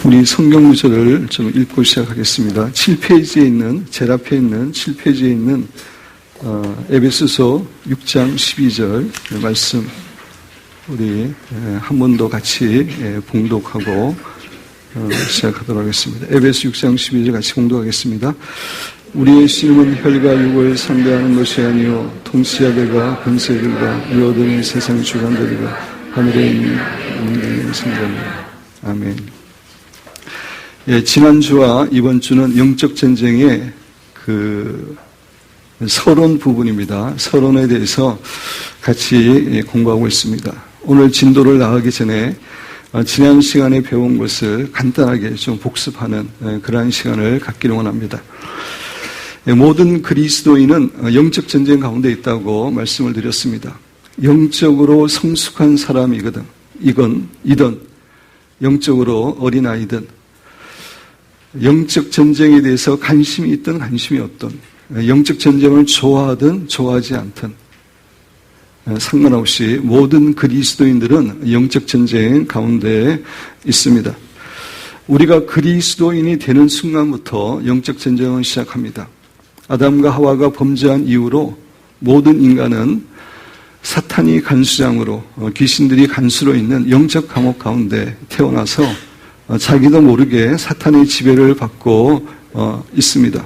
우리 성경 구절을 좀 읽고 시작하겠습니다. 7페이지에 있는, 제일 앞에 있는 7페이지에 있는 에베소서 6장 12절 말씀 우리 한 번 더 같이 봉독하고 시작하도록 하겠습니다. 에베소 6장 12절 같이 봉독하겠습니다. 우리의 씨름은 혈과 육을 상대하는 것이 아니요 통치자들과 권세들과 위어들인 세상 주관들과 하늘에 있는 성전이라. 아멘. 지난주와 이번 주는 영적 전쟁의 서론 부분입니다. 서론에 대해서 같이 공부하고 있습니다. 오늘 진도를 나가기 전에 지난 시간에 배운 것을 간단하게 좀 복습하는 그러한 시간을 갖기를 원합니다. 모든 그리스도인은 영적 전쟁 가운데 있다고 말씀을 드렸습니다. 영적으로 성숙한 사람이거든. 이든 영적으로 어린아이든 영적 전쟁에 대해서 관심이 있든 관심이 없든 영적 전쟁을 좋아하든 좋아하지 않든 상관없이 모든 그리스도인들은 영적 전쟁 가운데 있습니다. 우리가 그리스도인이 되는 순간부터 영적 전쟁은 시작합니다. 아담과 하와가 범죄한 이후로 모든 인간은 사탄이 간수장으로 귀신들이 간수로 있는 영적 감옥 가운데 태어나서 자기도 모르게 사탄의 지배를 받고 있습니다.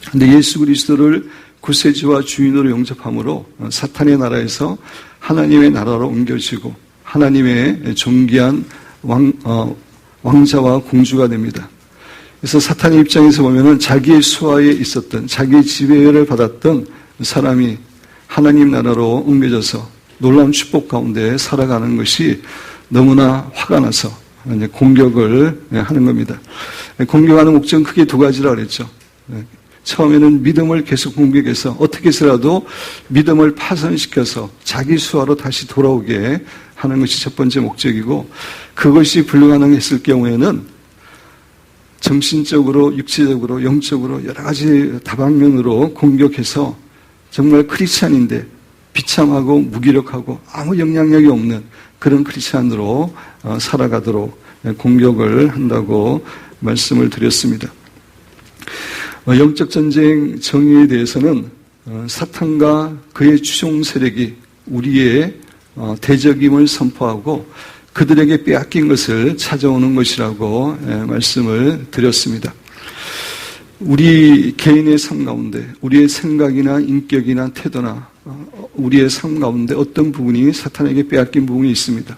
그런데 예수 그리스도를 구세주와 주인으로 영접함으로 사탄의 나라에서 하나님의 나라로 옮겨지고 하나님의 존귀한 왕자와 공주가 됩니다. 그래서 사탄의 입장에서 보면은 자기의 수하에 있었던 자기의 지배를 받았던 사람이 하나님 나라로 옮겨져서 놀라운 축복 가운데 살아가는 것이 너무나 화가 나서 이제 공격을 하는 겁니다. 공격하는 목적은 크게 두 가지라 그랬죠. 처음에는 믿음을 계속 공격해서 어떻게 해서라도 믿음을 파손시켜서 자기 수하로 다시 돌아오게 하는 것이 첫 번째 목적이고, 그것이 불가능했을 경우에는 정신적으로, 육체적으로, 영적으로 여러 가지 다방면으로 공격해서 정말 크리스찬인데 비참하고 무기력하고 아무 영향력이 없는 그런 크리스찬으로 살아가도록 공격을 한다고 말씀을 드렸습니다. 영적 전쟁 정의에 대해서는 사탄과 그의 추종 세력이 우리의 대적임을 선포하고 그들에게 빼앗긴 것을 찾아오는 것이라고 말씀을 드렸습니다. 우리 개인의 삶 가운데 우리의 생각이나 인격이나 태도나 우리의 삶 가운데 어떤 부분이 사탄에게 빼앗긴 부분이 있습니다.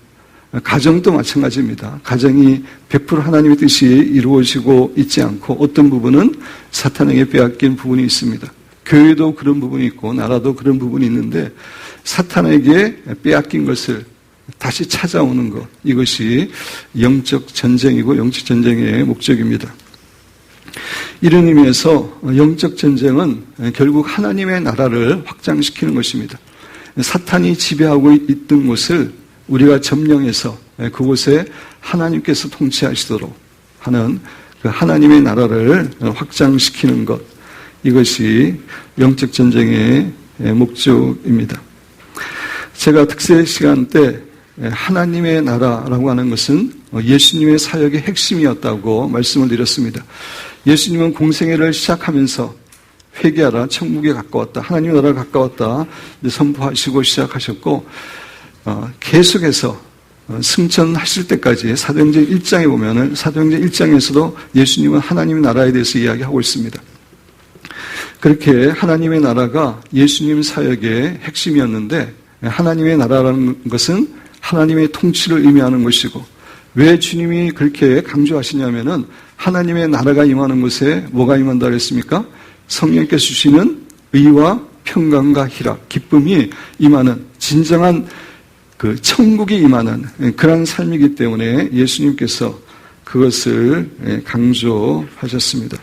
가정도 마찬가지입니다. 가정이 100% 하나님의 뜻이 이루어지고 있지 않고 어떤 부분은 사탄에게 빼앗긴 부분이 있습니다. 교회도 그런 부분이 있고 나라도 그런 부분이 있는데 사탄에게 빼앗긴 것을 다시 찾아오는 것, 이것이 영적 전쟁이고 영적 전쟁의 목적입니다. 이런 의미에서 영적 전쟁은 결국 하나님의 나라를 확장시키는 것입니다. 사탄이 지배하고 있던 곳을 우리가 점령해서 그곳에 하나님께서 통치하시도록 하는 그 하나님의 나라를 확장시키는 것, 이것이 영적 전쟁의 목적입니다. 제가 특세 시간 때 하나님의 나라라고 하는 것은 예수님의 사역의 핵심이었다고 말씀을 드렸습니다. 예수님은 공생애를 시작하면서 회개하라, 천국에 가까웠다, 하나님의 나라가 가까웠다 선포하시고 시작하셨고, 계속해서 승천하실 때까지 사도행전 1장에 보면은 사도행전 1장에서도 예수님은 하나님의 나라에 대해서 이야기하고 있습니다. 그렇게 하나님의 나라가 예수님 사역의 핵심이었는데, 하나님의 나라라는 것은 하나님의 통치를 의미하는 것이고, 왜 주님이 그렇게 강조하시냐면은 하나님의 나라가 임하는 곳에 뭐가 임한다 그랬습니까? 성령께서 주시는 의와 평강과 희락, 기쁨이 임하는 진정한 그 천국이 임하는 그런 삶이기 때문에 예수님께서 그것을 강조하셨습니다.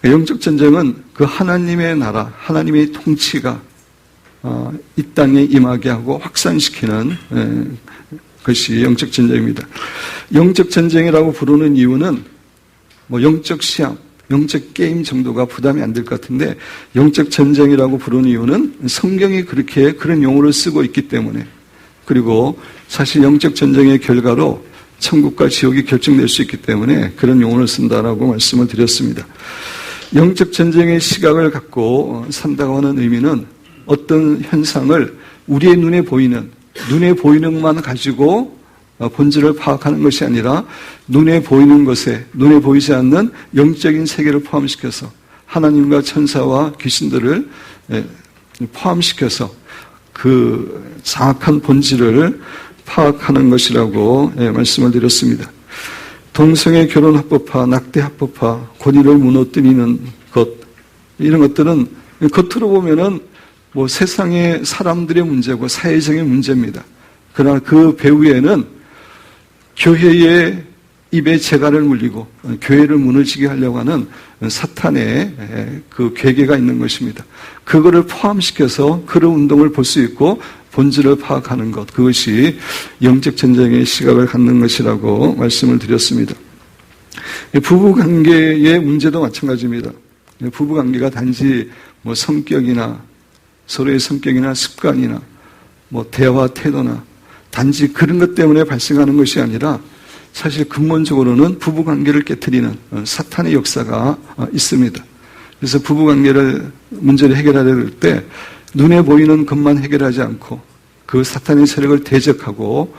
영적 전쟁은 그 하나님의 나라, 하나님의 통치가 이 땅에 임하게 하고 확산시키는 것이 영적 전쟁입니다. 영적 전쟁이라고 부르는 이유는 영적 시합, 영적 게임 정도가 부담이 안 될 것 같은데, 영적 전쟁이라고 부르는 이유는 성경이 그렇게 그런 용어를 쓰고 있기 때문에, 그리고 사실 영적 전쟁의 결과로 천국과 지옥이 결정될 수 있기 때문에 그런 용어를 쓴다라고 말씀을 드렸습니다. 영적 전쟁의 시각을 갖고 산다고 하는 의미는 어떤 현상을 우리의 눈에 보이는 것만 가지고 본질을 파악하는 것이 아니라 눈에 보이는 것에 눈에 보이지 않는 영적인 세계를 포함시켜서 하나님과 천사와 귀신들을 포함시켜서 그 정확한 본질을 파악하는 것이라고 말씀을 드렸습니다. 동성애 결혼 합법화, 낙태 합법화, 권위를 무너뜨리는 것, 이런 것들은 겉으로 보면은 뭐 세상의 사람들의 문제고 사회적인 문제입니다. 그러나 그 배후에는 교회의 입에 재갈을 물리고 교회를 무너지게 하려고 하는 사탄의 그 괴계가 있는 것입니다. 그거를 포함시켜서 그런 운동을 볼 수 있고 본질을 파악하는 것, 그것이 영적 전쟁의 시각을 갖는 것이라고 말씀을 드렸습니다. 부부관계의 문제도 마찬가지입니다. 부부관계가 단지 뭐 성격이나 서로의 성격이나 습관이나 뭐 대화 태도나 단지 그런 것 때문에 발생하는 것이 아니라 사실 근본적으로는 부부관계를 깨트리는 사탄의 역사가 있습니다. 그래서 부부관계를 문제를 해결하려고 할 때 눈에 보이는 것만 해결하지 않고 그 사탄의 세력을 대적하고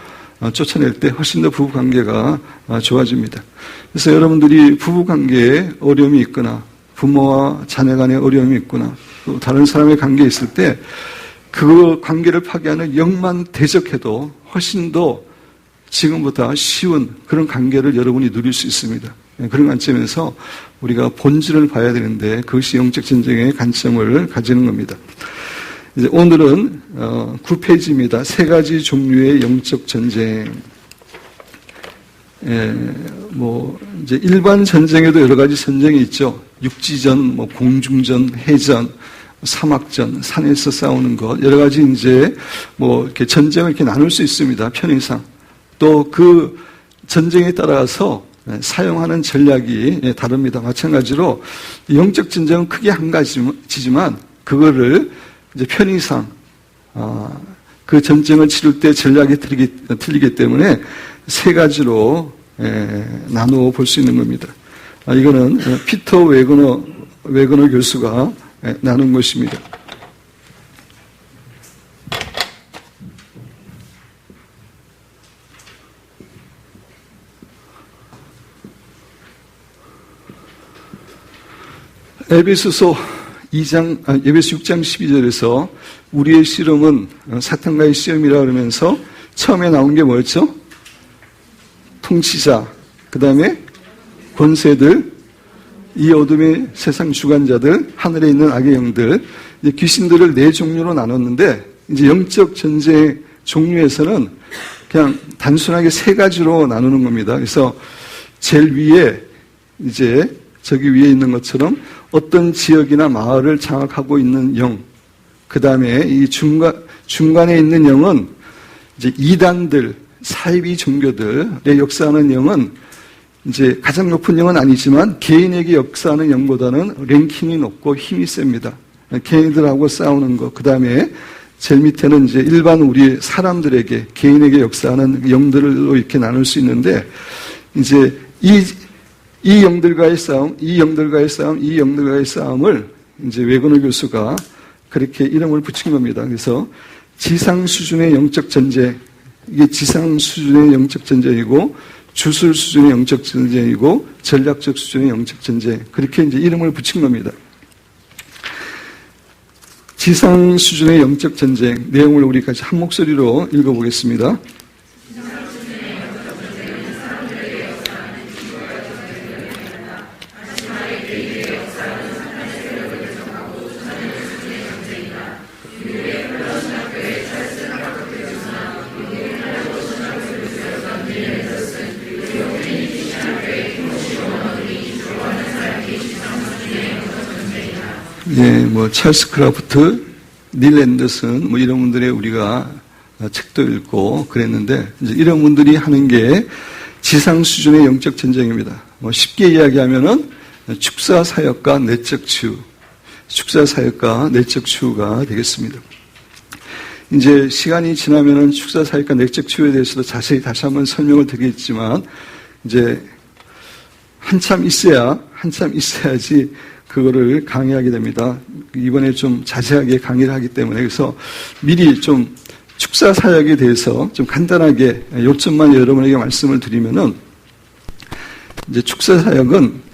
쫓아낼 때 훨씬 더 부부관계가 좋아집니다. 그래서 여러분들이 부부관계에 어려움이 있거나 부모와 자녀 간의 어려움이 있거나 또 다른 사람의 관계에 있을 때 그 관계를 파괴하는 영만 대적해도 훨씬 더 지금보다 쉬운 그런 관계를 여러분이 누릴 수 있습니다. 그런 관점에서 우리가 본질을 봐야 되는데 그것이 영적 전쟁의 관점을 가지는 겁니다. 이제 오늘은 9페이지입니다. 세 가지 종류의 영적 전쟁. 뭐 이제 일반 전쟁에도 여러 가지 전쟁이 있죠. 육지전, 뭐 공중전, 해전, 사막전, 산에서 싸우는 것, 여러 가지 이제 뭐 이렇게 전쟁을 이렇게 나눌 수 있습니다. 편의상. 또 그 전쟁에 따라서 사용하는 전략이 다릅니다. 마찬가지로 영적 전쟁은 크게 한 가지지만 그거를 이제 편의상 그 전쟁을 치를 때 전략이 틀리기 때문에 세 가지로 나누어 볼 수 있는 겁니다. 이거는 피터 웨거너 교수가 나눈 것입니다. 에베소서 6장 12절에서 우리의 씨름은 사탄과의 시험이라 그러면서 처음에 나온 게 뭐였죠? 통치자, 그 다음에 권세들, 이 어둠의 세상 주관자들, 하늘에 있는 악의 영들, 이제 귀신들을 네 종류로 나눴는데 이제 영적 전쟁 종류에서는 그냥 단순하게 세 가지로 나누는 겁니다. 그래서 제일 위에 이제 저기 위에 있는 것처럼 어떤 지역이나 마을을 장악하고 있는 영, 그 다음에 이 중간에 있는 영은 이제 이단들, 사이비 종교들의 역사하는 영은 이제 가장 높은 영은 아니지만 개인에게 역사하는 영보다는 랭킹이 높고 힘이 셉니다. 개인들하고 싸우는 것, 그 다음에 제일 밑에는 이제 일반 우리 사람들에게 개인에게 역사하는 영들로 이렇게 나눌 수 있는데 이제 이 영들과의 싸움, 이 영들과의 싸움, 이 영들과의 싸움을 이제 웨거너 교수가 그렇게 이름을 붙인 겁니다. 그래서 지상 수준의 영적 전쟁, 이게 지상 수준의 영적 전쟁이고 주술 수준의 영적 전쟁이고 전략적 수준의 영적 전쟁, 그렇게 이제 이름을 붙인 겁니다. 지상 수준의 영적 전쟁 내용을 우리 같이 한 목소리로 읽어보겠습니다. 뭐 찰스 크라프트, 닐 앤더슨 뭐 이런 분들의 우리가 책도 읽고 그랬는데 이제 이런 분들이 하는 게 지상 수준의 영적 전쟁입니다. 뭐 쉽게 이야기하면은 축사 사역과 내적 치유, 축사 사역과 내적 치유가 되겠습니다. 이제 시간이 지나면은 축사 사역과 내적 치유에 대해서도 자세히 다시 한번 설명을 드리겠지만, 이제 한참 있어야지 그거를 강의하게 됩니다. 이번에 좀 자세하게 강의를 하기 때문에. 그래서 미리 좀 축사 사역에 대해서 좀 간단하게 요점만 여러분에게 말씀을 드리면은, 이제 축사 사역은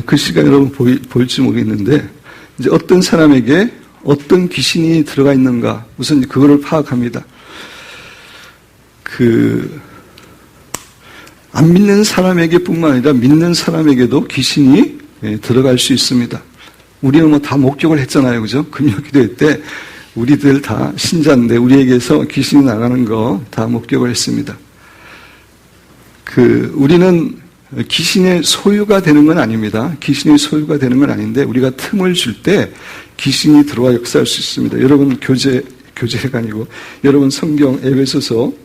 그 시간 여러분 보일지 모르겠는데, 이제 어떤 사람에게 어떤 귀신이 들어가 있는가, 우선 그거를 파악합니다. 안 믿는 사람에게 뿐만 아니라 믿는 사람에게도 귀신이 들어갈 수 있습니다. 우리는 뭐 다 목격을 했잖아요. 그죠? 금요 기도회 때 우리들 다 신자인데 우리에게서 귀신이 나가는 거 다 목격을 했습니다. 우리는 귀신의 소유가 되는 건 아닙니다. 귀신의 소유가 되는 건 아닌데, 우리가 틈을 줄 때 귀신이 들어와 역사할 수 있습니다. 여러분 교재가 아니고, 여러분 성경 에베소서,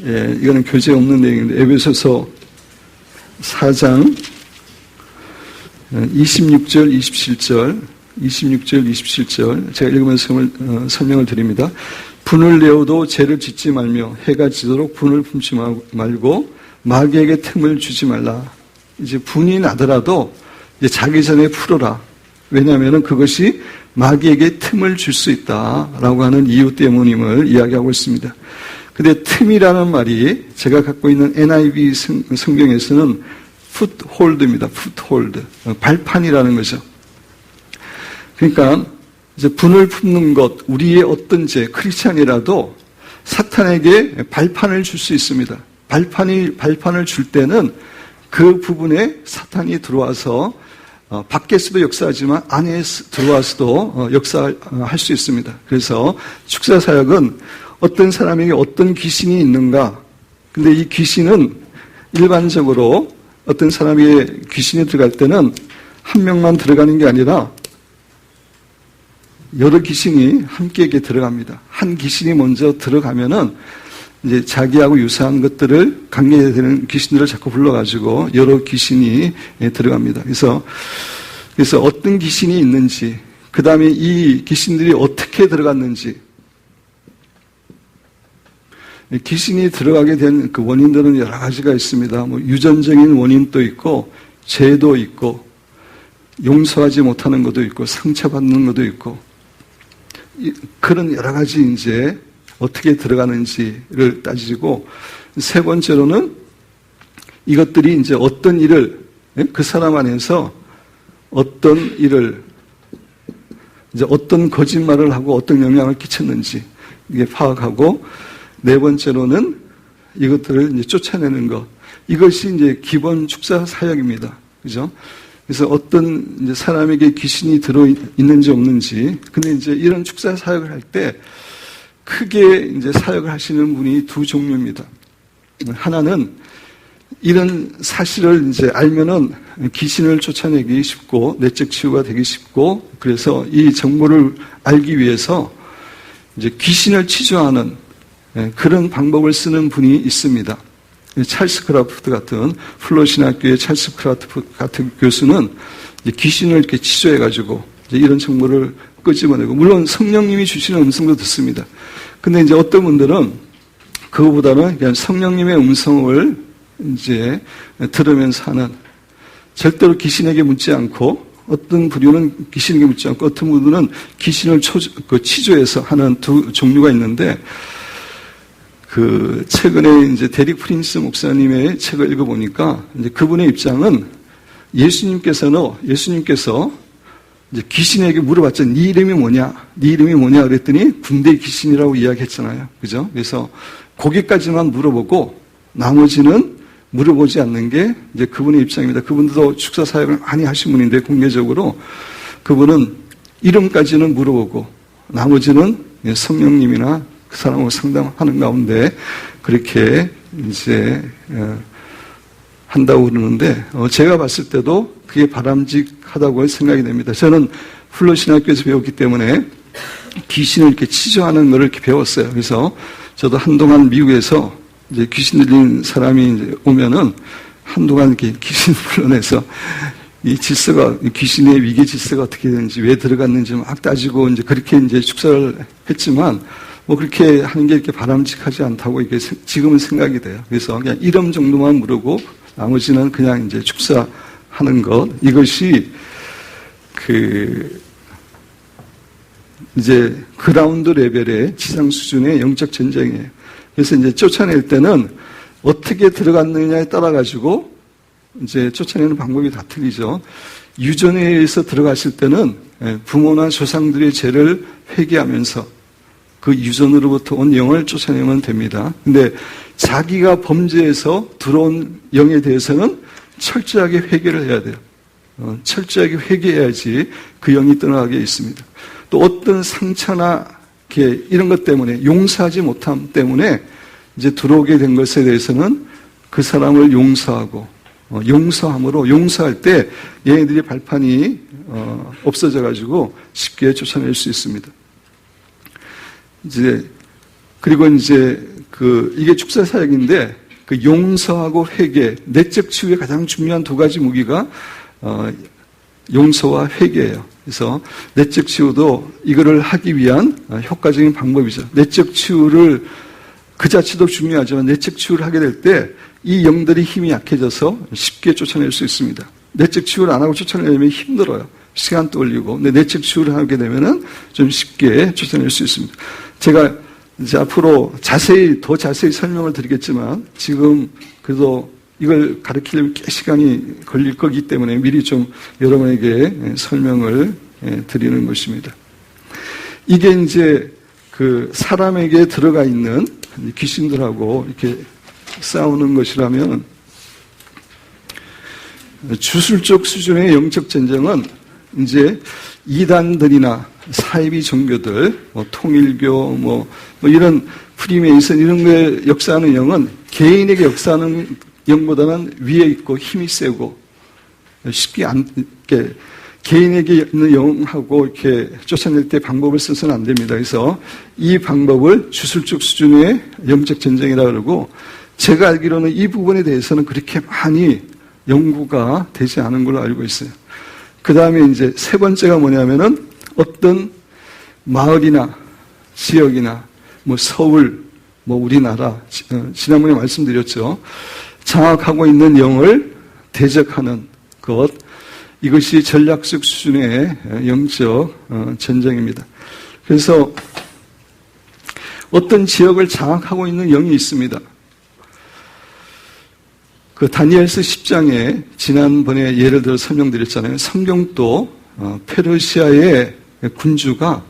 이거는 교재에 없는 내용인데, 에베소서 4장 26절, 27절, 제가 읽으면서 설명을 드립니다. 분을 내어도 죄를 짓지 말며 해가 지도록 분을 품지 말고 마귀에게 틈을 주지 말라. 이제 분이 나더라도 이제 자기 전에 풀어라. 왜냐하면 그것이 마귀에게 틈을 줄 수 있다라고 하는 이유 때문임을 이야기하고 있습니다. 근데 틈이라는 말이 제가 갖고 있는 NIV 성경에서는 foothold입니다. foothold. 발판이라는 거죠. 그러니까 이제 분을 품는 것, 우리의 어떤 죄, 크리스찬이라도 사탄에게 발판을 줄 수 있습니다. 발판을 줄 때는 그 부분에 사탄이 들어와서 밖에서도 역사하지만 안에 들어와서도 역사할 수 있습니다. 그래서 축사 사역은 어떤 사람에게 어떤 귀신이 있는가, 근데 이 귀신은 일반적으로 어떤 사람에게 귀신이 들어갈 때는 한 명만 들어가는 게 아니라 여러 귀신이 함께 들어갑니다. 한 귀신이 먼저 들어가면은 이제 자기하고 유사한 것들을 관계되는 귀신들을 자꾸 불러가지고 여러 귀신이 들어갑니다. 그래서 어떤 귀신이 있는지, 그 다음에 이 귀신들이 어떻게 들어갔는지, 귀신이 들어가게 된 그 원인들은 여러 가지가 있습니다. 뭐 유전적인 원인도 있고, 죄도 있고, 용서하지 못하는 것도 있고, 상처받는 것도 있고, 그런 여러 가지 이제 어떻게 들어가는지를 따지고, 세 번째로는 이것들이 이제 어떤 일을, 그 사람 안에서 어떤 일을, 이제 어떤 거짓말을 하고 어떤 영향을 끼쳤는지 이게 파악하고, 네 번째로는 이것들을 이제 쫓아내는 것. 이것이 이제 기본 축사 사역입니다. 그죠? 그래서 어떤 이제 사람에게 귀신이 들어 있는지 없는지, 근데 이제 이런 축사 사역을 할 때 크게 이제 사역을 하시는 분이 두 종류입니다. 하나는 이런 사실을 이제 알면은 귀신을 쫓아내기 쉽고 내적 치유가 되기 쉽고, 그래서 이 정보를 알기 위해서 이제 귀신을 치료하는 그런 방법을 쓰는 분이 있습니다. 찰스 크라프트 같은, 플러신학교의 찰스 크라프트 같은 교수는 귀신을 이렇게 치료해가지고 이런 정보를 끄집어내고, 물론 성령님이 주시는 음성도 듣습니다. 근데 이제 어떤 분들은 그거보다는 그냥 성령님의 음성을 이제 들으면서 하는, 절대로 귀신에게 묻지 않고, 어떤 부류는 귀신에게 묻지 않고, 어떤 분들은 귀신을 치조해서 하는 두 종류가 있는데, 최근에 이제 데릭 프린스 목사님의 책을 읽어보니까, 이제 그분의 입장은 예수님께서 이제 귀신에게 물어봤죠. 네 이름이 뭐냐? 네 이름이 뭐냐? 그랬더니 군대 귀신이라고 이야기했잖아요. 그죠? 그래서 거기까지만 물어보고 나머지는 물어보지 않는 게 이제 그분의 입장입니다. 그분도 축사 사역을 많이 하신 분인데, 공개적으로 그분은 이름까지는 물어보고 나머지는 성령님이나 그 사람하고 상담하는 가운데 그렇게 이제 한다고 그러는데, 제가 봤을 때도 그게 바람직하다고 생각이 됩니다. 저는 플러신학교에서 배웠기 때문에 귀신을 이렇게 치료하는 것을 이렇게 배웠어요. 그래서 저도 한동안 미국에서 이제 귀신 들린 사람이 이제 오면은 한동안 이렇게 귀신 불러내서 이 질서가, 귀신의 위계 질서가 어떻게 되는지, 왜 들어갔는지 막 따지고, 이제 그렇게 이제 축사를 했지만, 뭐 그렇게 하는 게 이렇게 바람직하지 않다고 이게 지금은 생각이 돼요. 그래서 그냥 이름 정도만 물고, 나머지는 그냥 이제 축사하는 것, 이것이 이제 그라운드 레벨의 지상 수준의 영적 전쟁이에요. 그래서 이제 쫓아낼 때는 어떻게 들어갔느냐에 따라 가지고 이제 쫓아내는 방법이 다 틀리죠. 유전에 의해서 들어갔을 때는 부모나 조상들의 죄를 회개하면서 그 유전으로부터 온 영을 쫓아내면 됩니다. 근데 자기가 범죄해서 들어온 영에 대해서는 철저하게 회개를 해야 돼요. 철저하게 회개해야지 그 영이 떠나게 있습니다. 또 어떤 상처나 이런 것 때문에 용서하지 못함 때문에 이제 들어오게 된 것에 대해서는 그 사람을 용서하고 용서함으로 용서할 때 얘네들이 발판이 없어져 가지고 쉽게 쫓아낼 수 있습니다. 그리고 이게 축사 사역인데 그 용서하고 회개, 내적 치유의 가장 중요한 두 가지 무기가 용서와 회개예요. 그래서 내적 치유도 이거를 하기 위한 효과적인 방법이죠. 내적 치유를 그 자체도 중요하지만 내적 치유를 하게 될 때 이 영들이 힘이 약해져서 쉽게 쫓아낼 수 있습니다. 내적 치유를 안 하고 쫓아내려면 힘들어요. 시간도 걸리고. 근데 내적 치유를 하게 되면은 좀 쉽게 쫓아낼 수 있습니다. 제가 이제 앞으로 더 자세히 설명을 드리겠지만 지금 그래도 이걸 가르치려면 꽤 시간이 걸릴 거기 때문에 미리 좀 여러분에게 설명을 드리는 것입니다. 이게 이제 그 사람에게 들어가 있는 귀신들하고 이렇게 싸우는 것이라면 주술적 수준의 영적 전쟁은 이제 이단들이나 사이비 종교들, 통일교, 이런 프리메이슨 이런 거에 역사하는 영은 개인에게 역사하는 영보다는 위에 있고 힘이 세고 쉽게 이렇게 개인에게 있는 영하고 이렇게 쫓아낼 때 방법을 써서는 안 됩니다. 그래서 이 방법을 주술적 수준의 영적 전쟁이라고 그러고 제가 알기로는 이 부분에 대해서는 그렇게 많이 연구가 되지 않은 걸로 알고 있어요. 그 다음에 이제 세 번째가 뭐냐면은 어떤 마을이나 지역이나 서울, 우리나라, 지난번에 말씀드렸죠. 장악하고 있는 영을 대적하는 것, 이것이 전략적 수준의 영적 전쟁입니다. 그래서 어떤 지역을 장악하고 있는 영이 있습니다. 그 다니엘서 10장에 지난번에 예를 들어 설명드렸잖아요. 성경도 페르시아의 군주가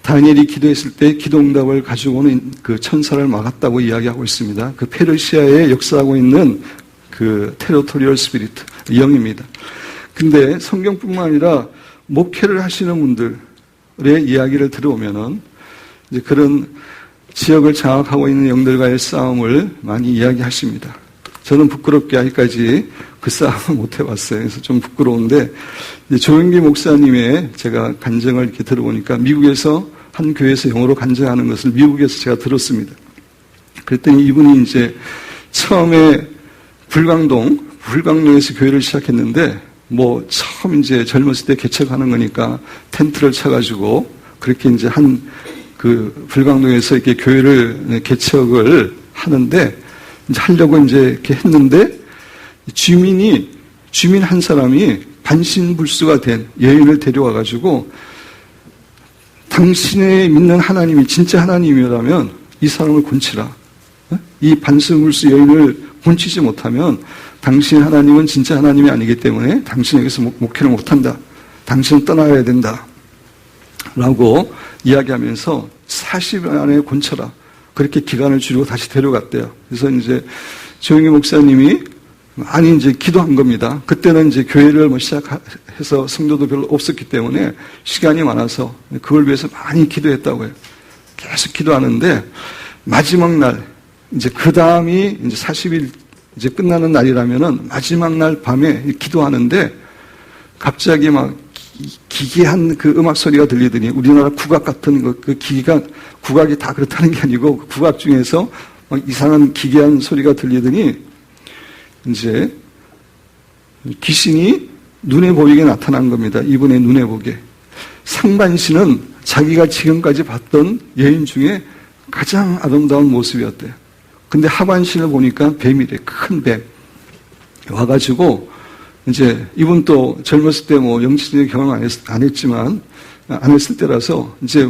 다니엘이 기도했을 때 기도응답을 가지고 오는 그 천사를 막았다고 이야기하고 있습니다. 그 페르시아에 역사하고 있는 그 테리토리얼 스피리트, 영입니다. 근데 성경뿐만 아니라 목회를 하시는 분들의 이야기를 들어오면은 이제 그런 지역을 장악하고 있는 영들과의 싸움을 많이 이야기하십니다. 저는 부끄럽게 아직까지 그 싸움을 못 해봤어요. 그래서 좀 부끄러운데, 조영기 목사님의 제가 간증을 이렇게 들어보니까 미국에서 한 교회에서 영어로 간증하는 것을 미국에서 제가 들었습니다. 그랬더니 이분이 이제 처음에 불광동에서 교회를 시작했는데, 처음 이제 젊었을 때 개척하는 거니까 텐트를 쳐가지고 그렇게 이제 불광동에서 이렇게 교회를 개척을 하는데, 이제 하려고 이제 이렇게 했는데, 주민 한 사람이 반신불수가 된 여인을 데려와가지고, 당신의 믿는 하나님이 진짜 하나님이라면 이 사람을 곤치라. 이 반신불수 여인을 곤치지 못하면 당신 하나님은 진짜 하나님이 아니기 때문에 당신 여기서 목회를 못한다. 당신은 떠나야 된다. 라고 이야기하면서 40일 안에 곤쳐라. 그렇게 기간을 줄이고 다시 데려갔대요. 그래서 이제 조영기 목사님이 많이 이제 기도한 겁니다. 그때는 이제 교회를 시작해서 성도도 별로 없었기 때문에 시간이 많아서 그걸 위해서 많이 기도했다고 해요. 계속 기도하는데 마지막 날, 이제 그 다음이 이제 40일 이제 끝나는 날이라면은 마지막 날 밤에 기도하는데 갑자기 막 기괴한 그 음악 소리가 들리더니 우리나라 국악 같은 그 국악이 다 그렇다는 게 아니고 그 국악 중에서 막 이상한 기괴한 소리가 들리더니 이제 귀신이 눈에 보이게 나타난 겁니다. 이분의 눈에 보게. 상반신은 자기가 지금까지 봤던 여인 중에 가장 아름다운 모습이었대요. 근데 하반신을 보니까 뱀이래. 큰 뱀. 와가지고, 이제, 이분 또 젊었을 때 뭐 영적인 경험 안 했지만, 안 했을 때라서, 이제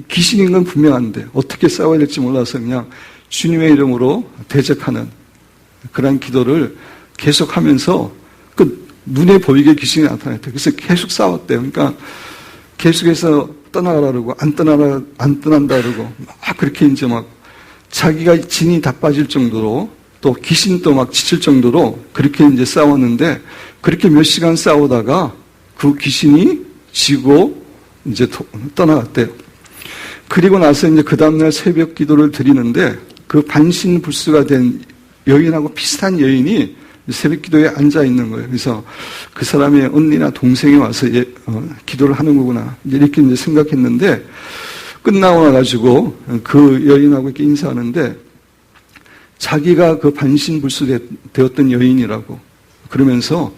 귀신인 건 분명한데, 어떻게 싸워야 될지 몰라서 그냥 주님의 이름으로 대적하는 그런 기도를 계속 하면서, 그 눈에 보이게 귀신이 나타났대요. 그래서 계속 싸웠대요. 그러니까 계속해서 떠나가라 그러고, 안 떠난다 그러고, 막 그렇게 이제 막 자기가 진이 다 빠질 정도로 또 귀신도 막 지칠 정도로 그렇게 이제 싸웠는데 그렇게 몇 시간 싸우다가 그 귀신이 지고 이제 떠나갔대요. 그리고 나서 이제 그 다음날 새벽 기도를 드리는데 그 반신불수가 된 여인하고 비슷한 여인이 새벽 기도에 앉아 있는 거예요. 그래서 그 사람의 언니나 동생이 와서 기도를 하는 거구나. 이렇게 이제 생각했는데 끝나고 나가지고 그 여인하고 이렇게 인사하는데 자기가 그 반신불수 되었던 여인이라고 그러면서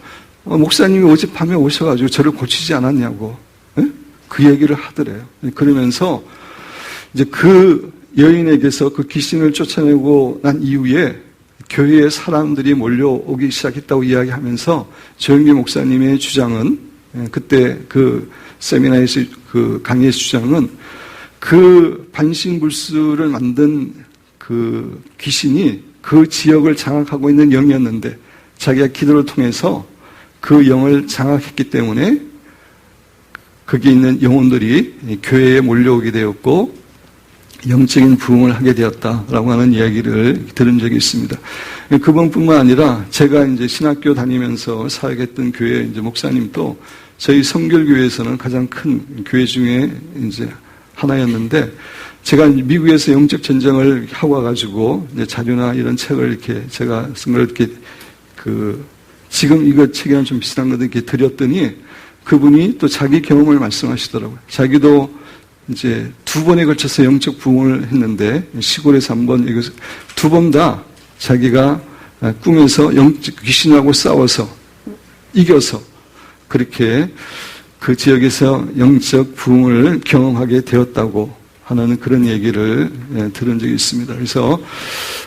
목사님이 어젯밤에 오셔가지고 저를 고치지 않았냐고 그 얘기를 하더래요. 그러면서 이제 그 여인에게서 그 귀신을 쫓아내고 난 이후에 교회에 사람들이 몰려오기 시작했다고 이야기하면서 조영기 목사님의 주장은 그때 그 세미나에서 그 강의의 주장은 그 반신불수를 만든 그 귀신이 그 지역을 장악하고 있는 영이었는데 자기가 기도를 통해서 그 영을 장악했기 때문에 거기 있는 영혼들이 교회에 몰려오게 되었고 영적인 부흥을 하게 되었다라고 하는 이야기를 들은 적이 있습니다. 그분뿐만 아니라 제가 이제 신학교 다니면서 사역했던 교회 이제 목사님도 저희 성결교회에서는 가장 큰 교회 중에 이제 하나였는데 제가 미국에서 영적 전쟁을 하고 와가지고 이제 자료나 이런 책을 이렇게 제가 쓴 걸 이렇게 지금 이거 책이랑 좀 비슷한 것들 이렇게 드렸더니 그분이 또 자기 경험을 말씀하시더라고요. 자기도 이제 2번에 걸쳐서 영적 부흥을 했는데 시골에서 1번, 이거 2번 다 자기가 꿈에서 영적 귀신하고 싸워서 이겨서 그렇게 그 지역에서 영적 부흥을 경험하게 되었다고 하는 그런 얘기를 들은 적이 있습니다. 그래서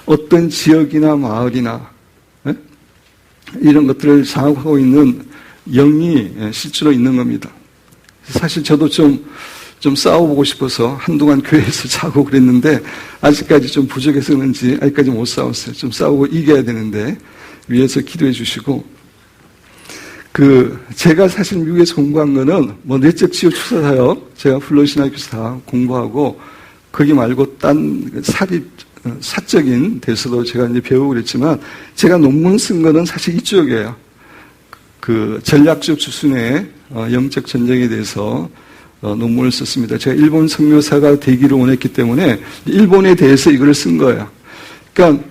어떤 지역이나 마을이나 이런 것들을 장악하고 있는 영이 실제로 있는 겁니다. 사실 저도 좀 싸워보고 싶어서 한동안 교회에서 자고 그랬는데 아직까지 좀 부족해서 그런지 아직까지 못 싸웠어요. 좀 싸우고 이겨야 되는데 위에서 기도해 주시고 제가 사실 미국에서 공부한 거는 뭐 내적 치유 추사사역 제가 플로리신학교에서 다 공부하고 거기 말고 딴 사적인 데서도 제가 이제 배우고 그랬지만 제가 논문 쓴 거는 사실 이쪽이에요. 전략적 수순의 영적 전쟁에 대해서 논문을 썼습니다. 제가 일본 선교사가 되기를 원했기 때문에 일본에 대해서 이걸 쓴 거예요. 그러니까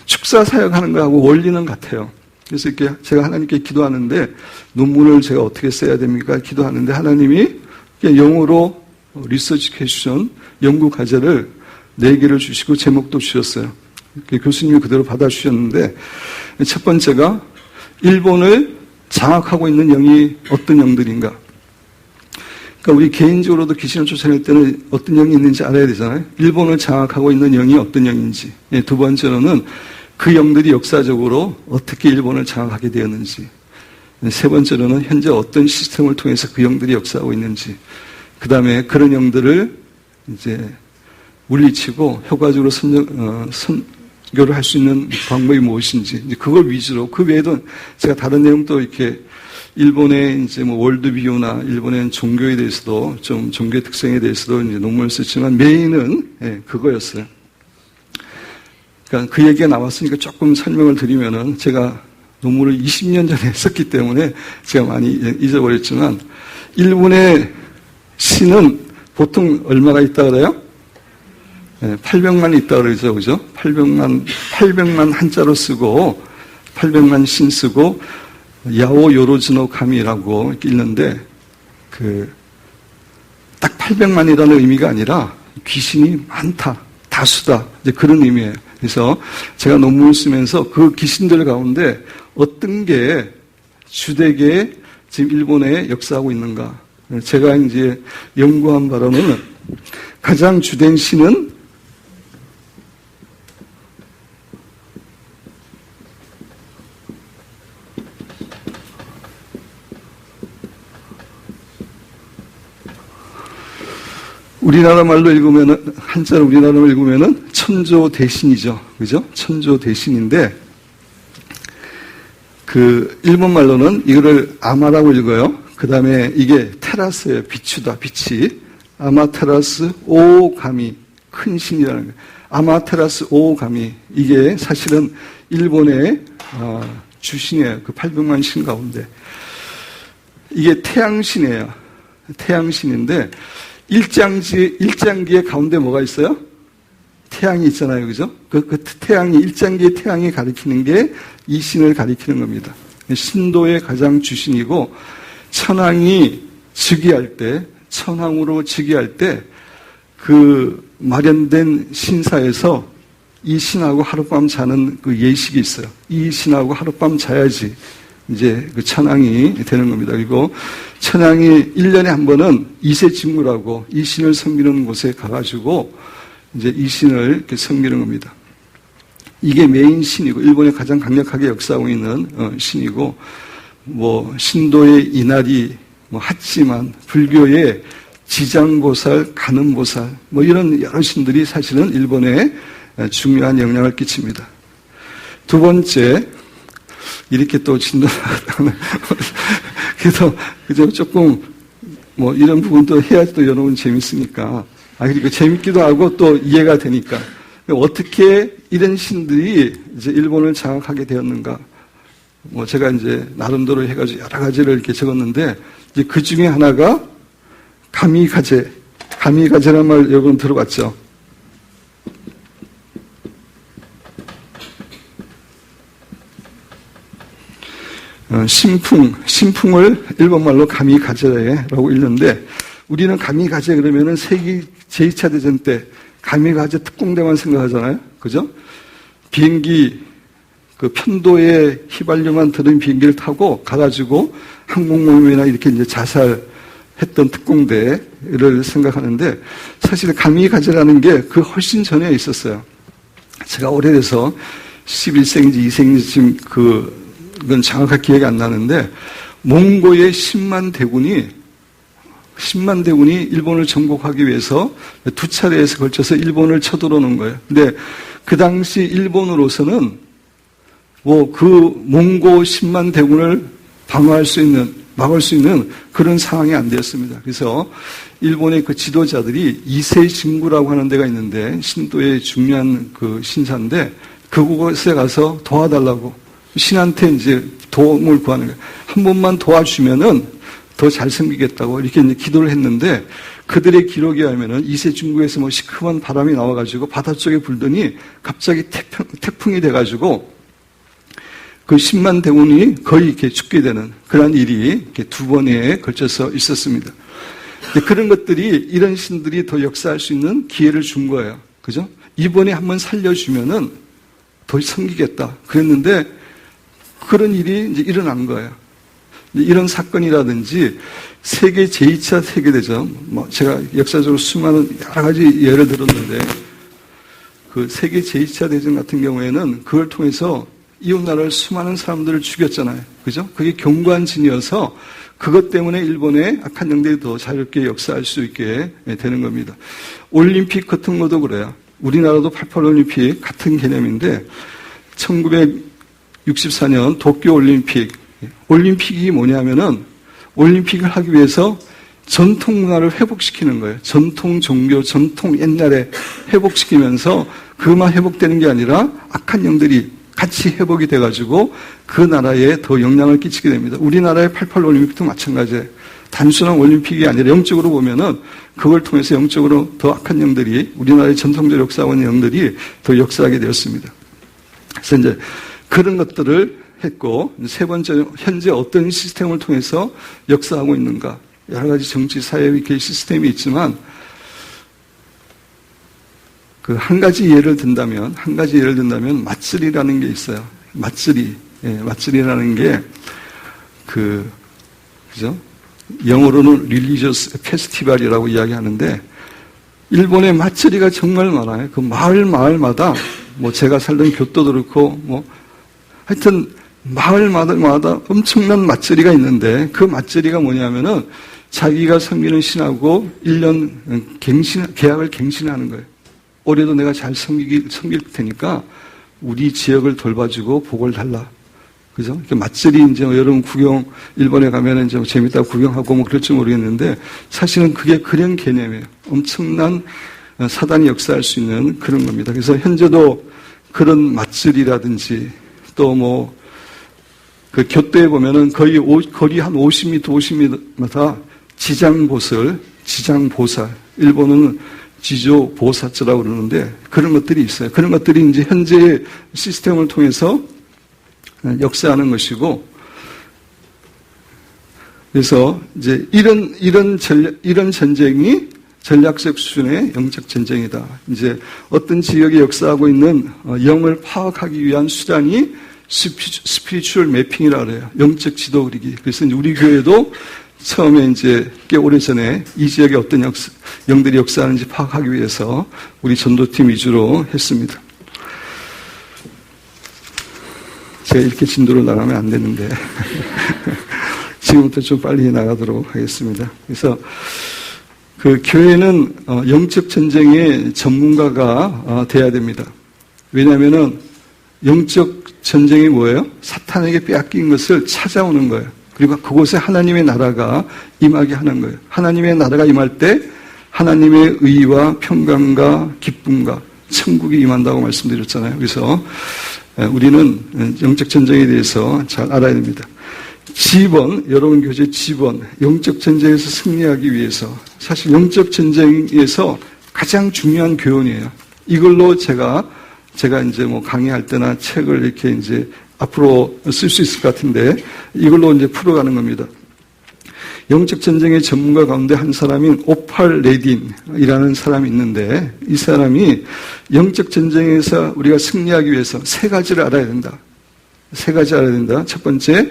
축사 사역하는 거하고 원리는 같아요. 그래서 이렇게 제가 하나님께 기도하는데 논문을 제가 어떻게 써야 됩니까? 기도하는데 하나님이 영어로 리서치 퀘스천 연구 과제를 4개를 주시고 제목도 주셨어요. 교수님이 그대로 받아주셨는데 첫 번째가 일본을 장악하고 있는 영이 어떤 영들인가? 그러니까 우리 개인적으로도 귀신을 쫓아낼 때는 어떤 영이 있는지 알아야 되잖아요. 일본을 장악하고 있는 영이 어떤 영인지. 2번째로는 그 영들이 역사적으로 어떻게 일본을 장악하게 되었는지. 3번째로는 현재 어떤 시스템을 통해서 그 영들이 역사하고 있는지. 그 다음에 그런 영들을 이제 물리치고 효과적으로 선교를 할 수 있는 방법이 무엇인지. 이제 그걸 위주로. 그 외에도 제가 다른 내용도 이렇게 일본의 이제 뭐 월드비유나 일본의 종교에 대해서도 좀 종교의 특성에 대해서도 이제 논문을 썼지만 메인은 그거였어요. 그러니까 그 얘기가 나왔으니까 조금 설명을 드리면은 제가 논문을 20년 전에 썼기 때문에 제가 많이 잊어버렸지만 일본의 신은 보통 얼마가 있다 그래요? 800만 있다 그러죠, 그죠? 800만 한자로 쓰고 800만 신 쓰고 야오 요로즈노 카미라고 읽는데 딱 800만이라는 의미가 아니라 귀신이 많다, 다수다 이제 그런 의미예요. 그래서 제가 논문을 쓰면서 그 귀신들 가운데 어떤 게 주되게 지금 일본에 역사하고 있는가? 제가 이제 연구한 바로는 가장 주된 신은 우리나라 말로 읽으면은, 한자로 우리나라 말로 읽으면은 천조대신이죠. 그죠? 천조대신인데, 일본 말로는 이거를 아마라고 읽어요. 그 다음에 이게 테라스예요. 비추다, 빛이. 아마테라스 오가미. 큰 신이라는 거예요. 아마테라스 오가미. 이게 사실은 일본의 주신이에요. 그 800만 신 가운데. 이게 태양신이에요. 태양신인데, 일장기의 가운데 뭐가 있어요? 태양이 있잖아요. 그죠? 일장기의 태양이 가리키는 게 이 신을 가리키는 겁니다. 신도의 가장 주신이고, 천황이 즉위할 때, 천황으로 즉위할 때, 마련된 신사에서 이 신하고 하룻밤 자는 그 예식이 있어요. 이 신하고 하룻밤 자야지 이제 그 천황이 되는 겁니다. 그리고 천황이 1년에 한 번은 이세진구라고 이 신을 섬기는 곳에 가가지고 이제 이 신을 이렇게 섬기는 겁니다. 이게 메인 신이고, 일본에 가장 강력하게 역사하고 있는 신이고, 신도의 이나리, 하찌만, 불교의 지장보살, 간음보살, 이런 여러 신들이 사실은 일본에 중요한 영향을 끼칩니다. 두 번째, 이렇게 또 그래서, 그저 조금, 이런 부분도 해야지 또 여러분 재밌으니까. 그리고 재밌기도 하고 또 이해가 되니까. 어떻게 이런 신들이 이제 일본을 장악하게 되었는가. 제가 이제 나름대로 해가지고 여러 가지를 이렇게 적었는데, 이제 그 중에 하나가 가미가제. 가미가제란 말 여러분 들어봤죠? 신풍을 일본말로 가미가제라고 읽는데, 우리는 가미가제 그러면은 세계 제2차 대전 때 가미가제 특공대만 생각하잖아요. 그죠? 비행기, 편도에 휘발유만 들은 비행기를 타고 가가지고 항공모함이나 이렇게 이제 자살했던 특공대를 생각하는데, 사실 가미가제라는 게 그 훨씬 전에 있었어요. 제가 오래돼서 11세기인지 2세기인지 지금 그건 정확하게 기억이 안 나는데, 몽고의 10만 대군이 일본을 정복하기 위해서 두 차례에서 걸쳐서 일본을 쳐들어오는 거예요. 근데 그 당시 일본으로서는 그 몽고 10만 대군을 방어할 수 있는, 막을 수 있는 그런 상황이 안 되었습니다. 그래서 일본의 그 지도자들이 이세진구라고 하는 데가 있는데, 신도의 중요한 그 신사인데, 그곳에 가서 도와달라고 신한테 이제 도움을 구하는 거예요. 한 번만 도와주면은 더 잘 섬기겠다고 이렇게 이제 기도를 했는데, 그들의 기록에 의하면은 이세중국에서 시큼한 바람이 나와가지고 바다 쪽에 불더니 갑자기 태풍이 돼가지고 그 10만 대군이 거의 이렇게 죽게 되는 그런 일이 이렇게 두 번에 걸쳐서 있었습니다. 그런 것들이, 이런 신들이 더 역사할 수 있는 기회를 준 거예요. 그죠? 이번에 한번 살려주면은 더 섬기겠다. 그랬는데 그런 일이 이제 일어난 거예요. 이런 사건이라든지 세계 제2차 세계대전, 제가 역사적으로 수많은 여러 가지 예를 들었는데, 그 세계 제2차 대전 같은 경우에는 그걸 통해서 이웃나라를 수많은 사람들을 죽였잖아요. 그죠? 그게 경관진이어서 그것 때문에 일본의 악한 영들이 더 자유롭게 역사할 수 있게 되는 겁니다. 올림픽 같은 것도 그래요. 우리나라도 88올림픽 같은 개념인데, 1964년 도쿄올림픽, 올림픽이 뭐냐면은 올림픽을 하기 위해서 전통 문화를 회복시키는 거예요. 전통 종교, 전통 옛날에 회복시키면서 그만 회복되는 게 아니라 악한 영들이 같이 회복이 돼가지고 그 나라에 더 영향을 끼치게 됩니다. 우리나라의 88올림픽도 마찬가지예요. 단순한 올림픽이 아니라 영적으로 보면은 그걸 통해서 영적으로 더 악한 영들이, 우리나라의 전통적으로 역사하고 있는 영들이 더 역사하게 되었습니다. 그래서 이제 그런 것들을 했고, 세 번째, 현재 어떤 시스템을 통해서 역사하고 있는가. 여러 가지 정치, 사회, 이렇게 시스템이 있지만, 한 가지 예를 든다면, 맞쓰리라는 게 있어요. 맞쓰리. 맞절이라는 게 그죠? 영어로는 릴리저스 페스티벌이라고 이야기하는데 일본의 맞절이가 정말 많아요. 그 마을마다 뭐 제가 살던 교토도 그렇고 뭐 하여튼 마을마다 엄청난 맞절이가 있는데 그 맞절이가 뭐냐면은 자기가 섬기는 신하고 1년 계약을 갱신하는 거예요. 올해도 내가 잘 섬길 테니까 우리 지역을 돌봐주고 복을 달라. 그죠? 맞절이 이제 여러분 일본에 가면은 이제 재밌다고 구경하고 뭐 그럴지 모르겠는데 사실은 그게 그런 개념이에요. 엄청난 사단이 역사할 수 있는 그런 겁니다. 그래서 현재도 그런 맞절이라든지 또 뭐 그 교토에 보면은 거리 한 50m 지장보살, 일본어는 지조보사츠라고 그러는데 그런 것들이 있어요. 그런 것들이 이제 현재의 시스템을 통해서 역사하는 것이고, 그래서 이제 이런 전쟁이 전략적 수준의 영적 전쟁이다. 이제 어떤 지역에 역사하고 있는 영을 파악하기 위한 수단이 스피리추얼 매핑이라고 그래요. 영적 지도 그리기. 그래서 우리 교회도 처음에 이제 꽤 오래전에 이 지역에 어떤 영들이 역사하는지 파악하기 위해서 우리 전도팀 위주로 했습니다. 제가 이렇게 진도로 나가면 안 되는데 지금부터 좀 빨리 나가도록 하겠습니다. 그래서 그 교회는 영적 전쟁의 전문가가 돼야 됩니다. 왜냐하면은 영적 전쟁이 뭐예요? 사탄에게 빼앗긴 것을 찾아오는 거예요. 그리고 그곳에 하나님의 나라가 임하게 하는 거예요. 하나님의 나라가 임할 때 하나님의 의와 평강과 기쁨과 천국이 임한다고 말씀드렸잖아요. 그래서 우리는 영적 전쟁에 대해서 잘 알아야 됩니다. 여러분 교재 지번, 영적 전쟁에서 승리하기 위해서 사실 영적 전쟁에서 가장 중요한 교훈이에요. 이걸로 제가 이제 뭐 강의할 때나 책을 이렇게 이제 앞으로 쓸 수 있을 것 같은데 이걸로 이제 풀어가는 겁니다. 영적 전쟁의 전문가 가운데 한 사람인 오팔 레딘이라는 사람이 있는데 이 사람이 영적 전쟁에서 우리가 승리하기 위해서 세 가지를 알아야 된다. 첫 번째,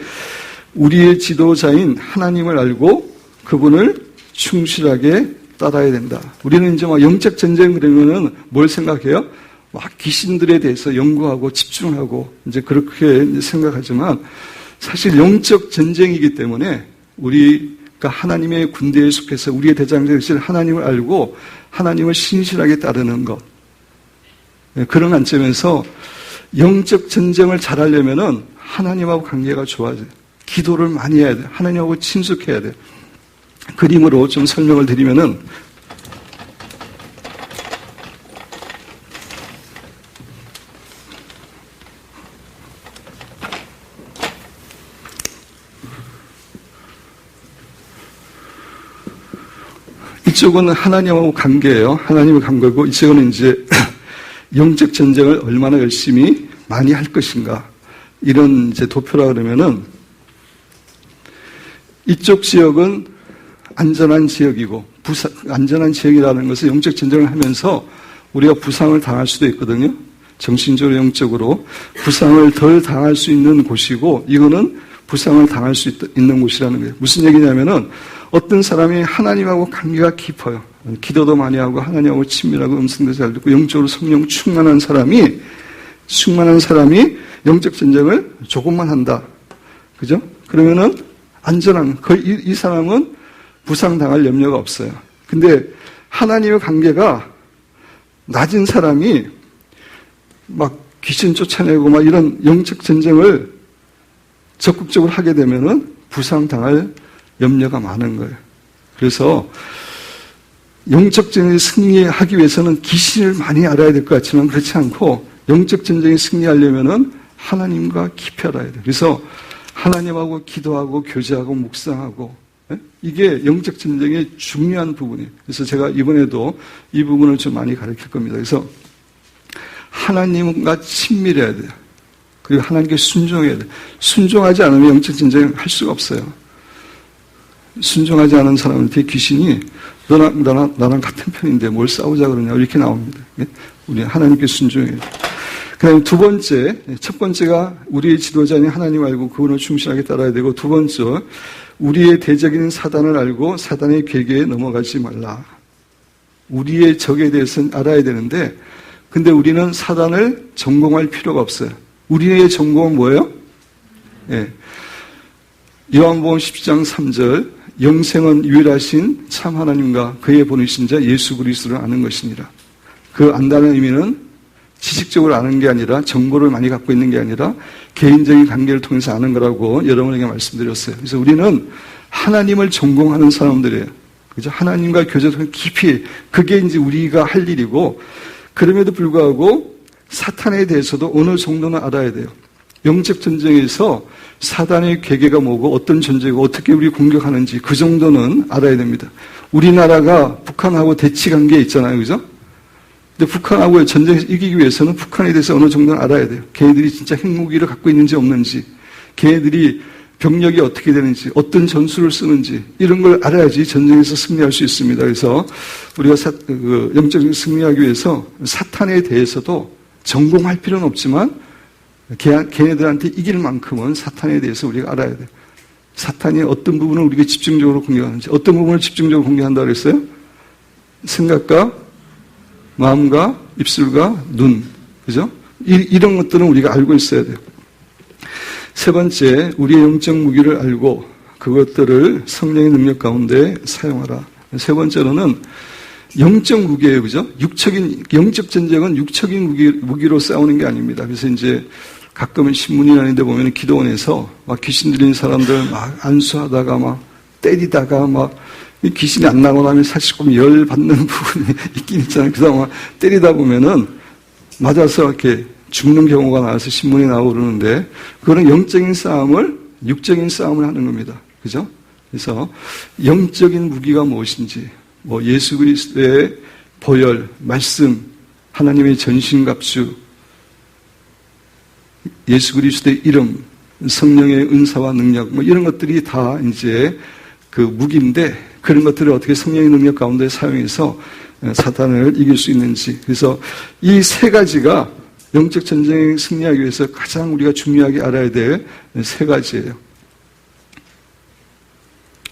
우리의 지도자인 하나님을 알고 그분을 충실하게 따라야 된다. 우리는 이제 막 영적 전쟁 그러면은 뭘 생각해요? 막 귀신들에 대해서 연구하고 집중하고 이제 그렇게 생각하지만 사실 영적 전쟁이기 때문에 우리가 하나님의 군대에 속해서 우리의 대장장이신 하나님을 알고 하나님을 신실하게 따르는 것. 그런 관점에서 영적 전쟁을 잘하려면은 하나님하고 관계가 좋아져요. 기도를 많이 해야 돼요. 하나님하고 친숙해야 돼요. 그림으로 좀 설명을 드리면은 이쪽은 하나님하고 관계예요. 하나님의 관계고 이쪽은 이제 영적 전쟁을 얼마나 열심히 많이 할 것인가. 이런 이제 도표라 그러면은 이쪽 지역은 안전한 지역이고 안전한 지역이라는 것은 영적 전쟁을 하면서 우리가 부상을 당할 수도 있거든요. 정신적으로 영적으로 부상을 덜 당할 수 있는 곳이고 이거는 부상을 당할 수 있는 곳이라는 거예요. 무슨 얘기냐면은 어떤 사람이 하나님하고 관계가 깊어요. 기도도 많이 하고 하나님하고 친밀하고 음성도 잘 듣고 영적으로 성령 충만한 사람이 영적 전쟁을 조금만 한다. 그죠? 그러면은 안전한, 이 사람은 부상당할 염려가 없어요. 근데 하나님의 관계가 낮은 사람이 막 귀신 쫓아내고 막 이런 영적 전쟁을 적극적으로 하게 되면은 부상당할 염려가 많은 거예요. 그래서 영적 전쟁에 승리하기 위해서는 귀신을 많이 알아야 될 것 같지만 그렇지 않고 영적 전쟁에 승리하려면은 하나님과 깊이 알아야 돼요. 그래서 하나님하고 기도하고 교제하고 묵상하고 이게 영적 전쟁의 중요한 부분이에요. 그래서 제가 이번에도 이 부분을 좀 많이 가르칠 겁니다. 그래서 하나님과 친밀해야 돼요. 그리고 하나님께 순종해야 돼요. 순종하지 않으면 영적 전쟁을 할 수가 없어요. 순종하지 않은 사람한테 귀신이 나랑 같은 편인데 뭘 싸우자 그러냐 이렇게 나옵니다. 우리 하나님께 순종해야 돼요. 그다음에 두 번째, 첫 번째가 우리의 지도자인 하나님 알고 그분을 충실하게 따라야 되고, 두 번째, 우리의 대적인 사단을 알고 사단의 계계에 넘어가지 말라. 우리의 적에 대해서는 알아야 되는데, 근데 우리는 사단을 전공할 필요가 없어요. 우리의 전공은 뭐예요? 예. 요한복음 10장 3절, 영생은 유일하신 참 하나님과 그의 보내신 자 예수 그리스도를 아는 것이니라. 그 안다는 의미는 지식적으로 아는 게 아니라, 정보를 많이 갖고 있는 게 아니라 개인적인 관계를 통해서 아는 거라고 여러분에게 말씀드렸어요. 그래서 우리는 하나님을 전공하는 사람들이에요. 그죠? 하나님과 교제를 깊이, 그게 이제 우리가 할 일이고, 그럼에도 불구하고 사탄에 대해서도 어느 정도는 알아야 돼요. 영적 전쟁에서 사단의 계계가 뭐고 어떤 존재고 어떻게 우리 공격하는지 그 정도는 알아야 됩니다. 우리나라가 북한하고 대치 관계에 있잖아요. 그죠? 근데 북한하고의 전쟁에서 이기기 위해서는 북한에 대해서 어느 정도는 알아야 돼요. 걔네들이 진짜 핵무기를 갖고 있는지 없는지, 걔네들이 병력이 어떻게 되는지, 어떤 전술을 쓰는지, 이런 걸 알아야지 전쟁에서 승리할 수 있습니다. 그래서 우리가 영적인 승리하기 위해서 사탄에 대해서도 전공할 필요는 없지만 걔네들한테 이길 만큼은 사탄에 대해서 우리가 알아야 돼요. 사탄이 어떤 부분을 우리가 집중적으로 공격하는지, 어떤 부분을 집중적으로 공격한다고 그랬어요? 생각과 마음과 입술과 눈, 그죠? 이런 것들은 우리가 알고 있어야 돼요. 세 번째, 우리의 영적 무기를 알고 그것들을 성령의 능력 가운데 사용하라. 세 번째로는 영적 무기예요, 그죠? 영적 전쟁은 육적인 무기로 싸우는 게 아닙니다. 그래서 이제 가끔은 신문이나 이런 데 보면 기도원에서 막 귀신 들린 사람들 막 안수하다가 막 때리다가 막 귀신이 안 나고 나면 사실 좀 열 받는 부분이 있긴 있잖아요. 그래서 막 때리다 보면은 맞아서 이렇게 죽는 경우가 나와서 신문이 나오고 그러는데, 그거는 영적인 싸움을, 육적인 싸움을 하는 겁니다. 그죠? 그래서 영적인 무기가 무엇인지, 뭐 예수 그리스도의 보혈, 말씀, 하나님의 전신갑주, 예수 그리스도의 이름, 성령의 은사와 능력, 뭐 이런 것들이 다 이제 그 무기인데, 그런 것들을 어떻게 성령의 능력 가운데 사용해서 사탄을 이길 수 있는지. 그래서 이 세 가지가 영적 전쟁에 승리하기 위해서 가장 우리가 중요하게 알아야 될 세 가지예요.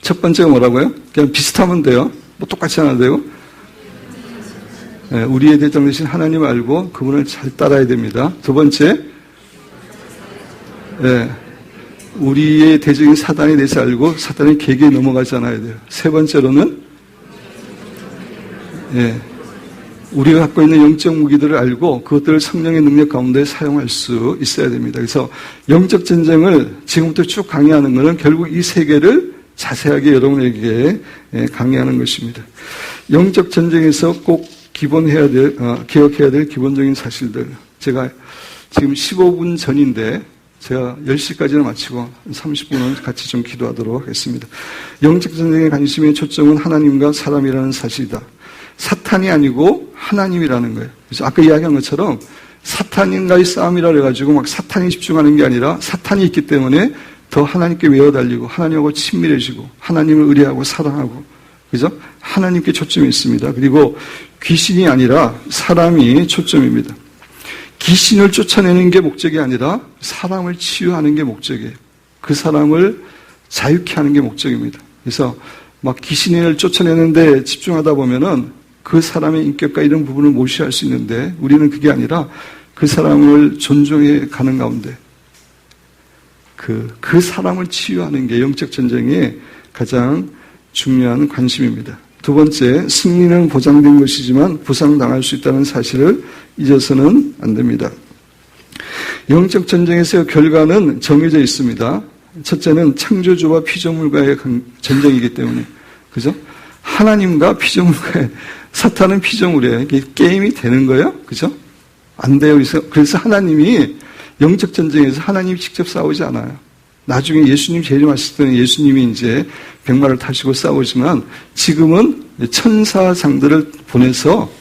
첫 번째가 뭐라고요? 그냥 비슷하면 돼요. 뭐 똑같이 하나 돼요. 우리의 대장 되신 하나님을 알고 그분을 잘 따라야 됩니다. 두 번째, 우리의 대적인 사단에 대해서 알고 사단의 계계에 넘어가지 않아야 돼요. 세 번째로는 우리가 갖고 있는 영적 무기들을 알고 그것들을 성령의 능력 가운데 사용할 수 있어야 됩니다. 그래서 영적 전쟁을 지금부터 쭉 강의하는 것은 결국 이 세 개를 자세하게 여러분에게 강의하는 것입니다. 영적 전쟁에서 꼭 기억해야 될 기본적인 사실들. 제가 지금 15분 전인데 제가 10시까지는 마치고 30분은 같이 좀 기도하도록 하겠습니다. 영적 전쟁의 관심의 초점은 하나님과 사람이라는 사실이다. 사탄이 아니고 하나님이라는 거예요. 그래서 아까 이야기한 것처럼 사탄인가의 싸움이라 그래가지고 막 사탄이 집중하는 게 아니라 사탄이 있기 때문에 더 하나님께 외워달리고 하나님하고 친밀해지고 하나님을 의뢰하고 사랑하고, 그죠? 하나님께 초점이 있습니다. 그리고 귀신이 아니라 사람이 초점입니다. 귀신을 쫓아내는 게 목적이 아니라 사람을 치유하는 게 목적이에요. 그 사람을 자유케 하는 게 목적입니다. 그래서 막 귀신을 쫓아내는데 집중하다 보면은 그 사람의 인격과 이런 부분을 무시할 수 있는데, 우리는 그게 아니라 그 사람을 존중해 가는 가운데 그 사람을 치유하는 게 영적 전쟁의 가장 중요한 관심입니다. 두 번째, 승리는 보장된 것이지만 부상당할 수 있다는 사실을 잊어서는 안 됩니다. 영적 전쟁에서의 결과는 정해져 있습니다. 첫째는 창조주와 피조물과의 전쟁이기 때문에, 그죠? 하나님과 피조물과의, 사탄은 피조물이에요. 이게 게임이 되는 거예요? 그죠? 안 돼요. 그래서 하나님이 영적 전쟁에서 하나님이 직접 싸우지 않아요. 나중에 예수님 재림하실 때는 예수님이 이제 백마를 타시고 싸우지만, 지금은 천사장들을 보내서,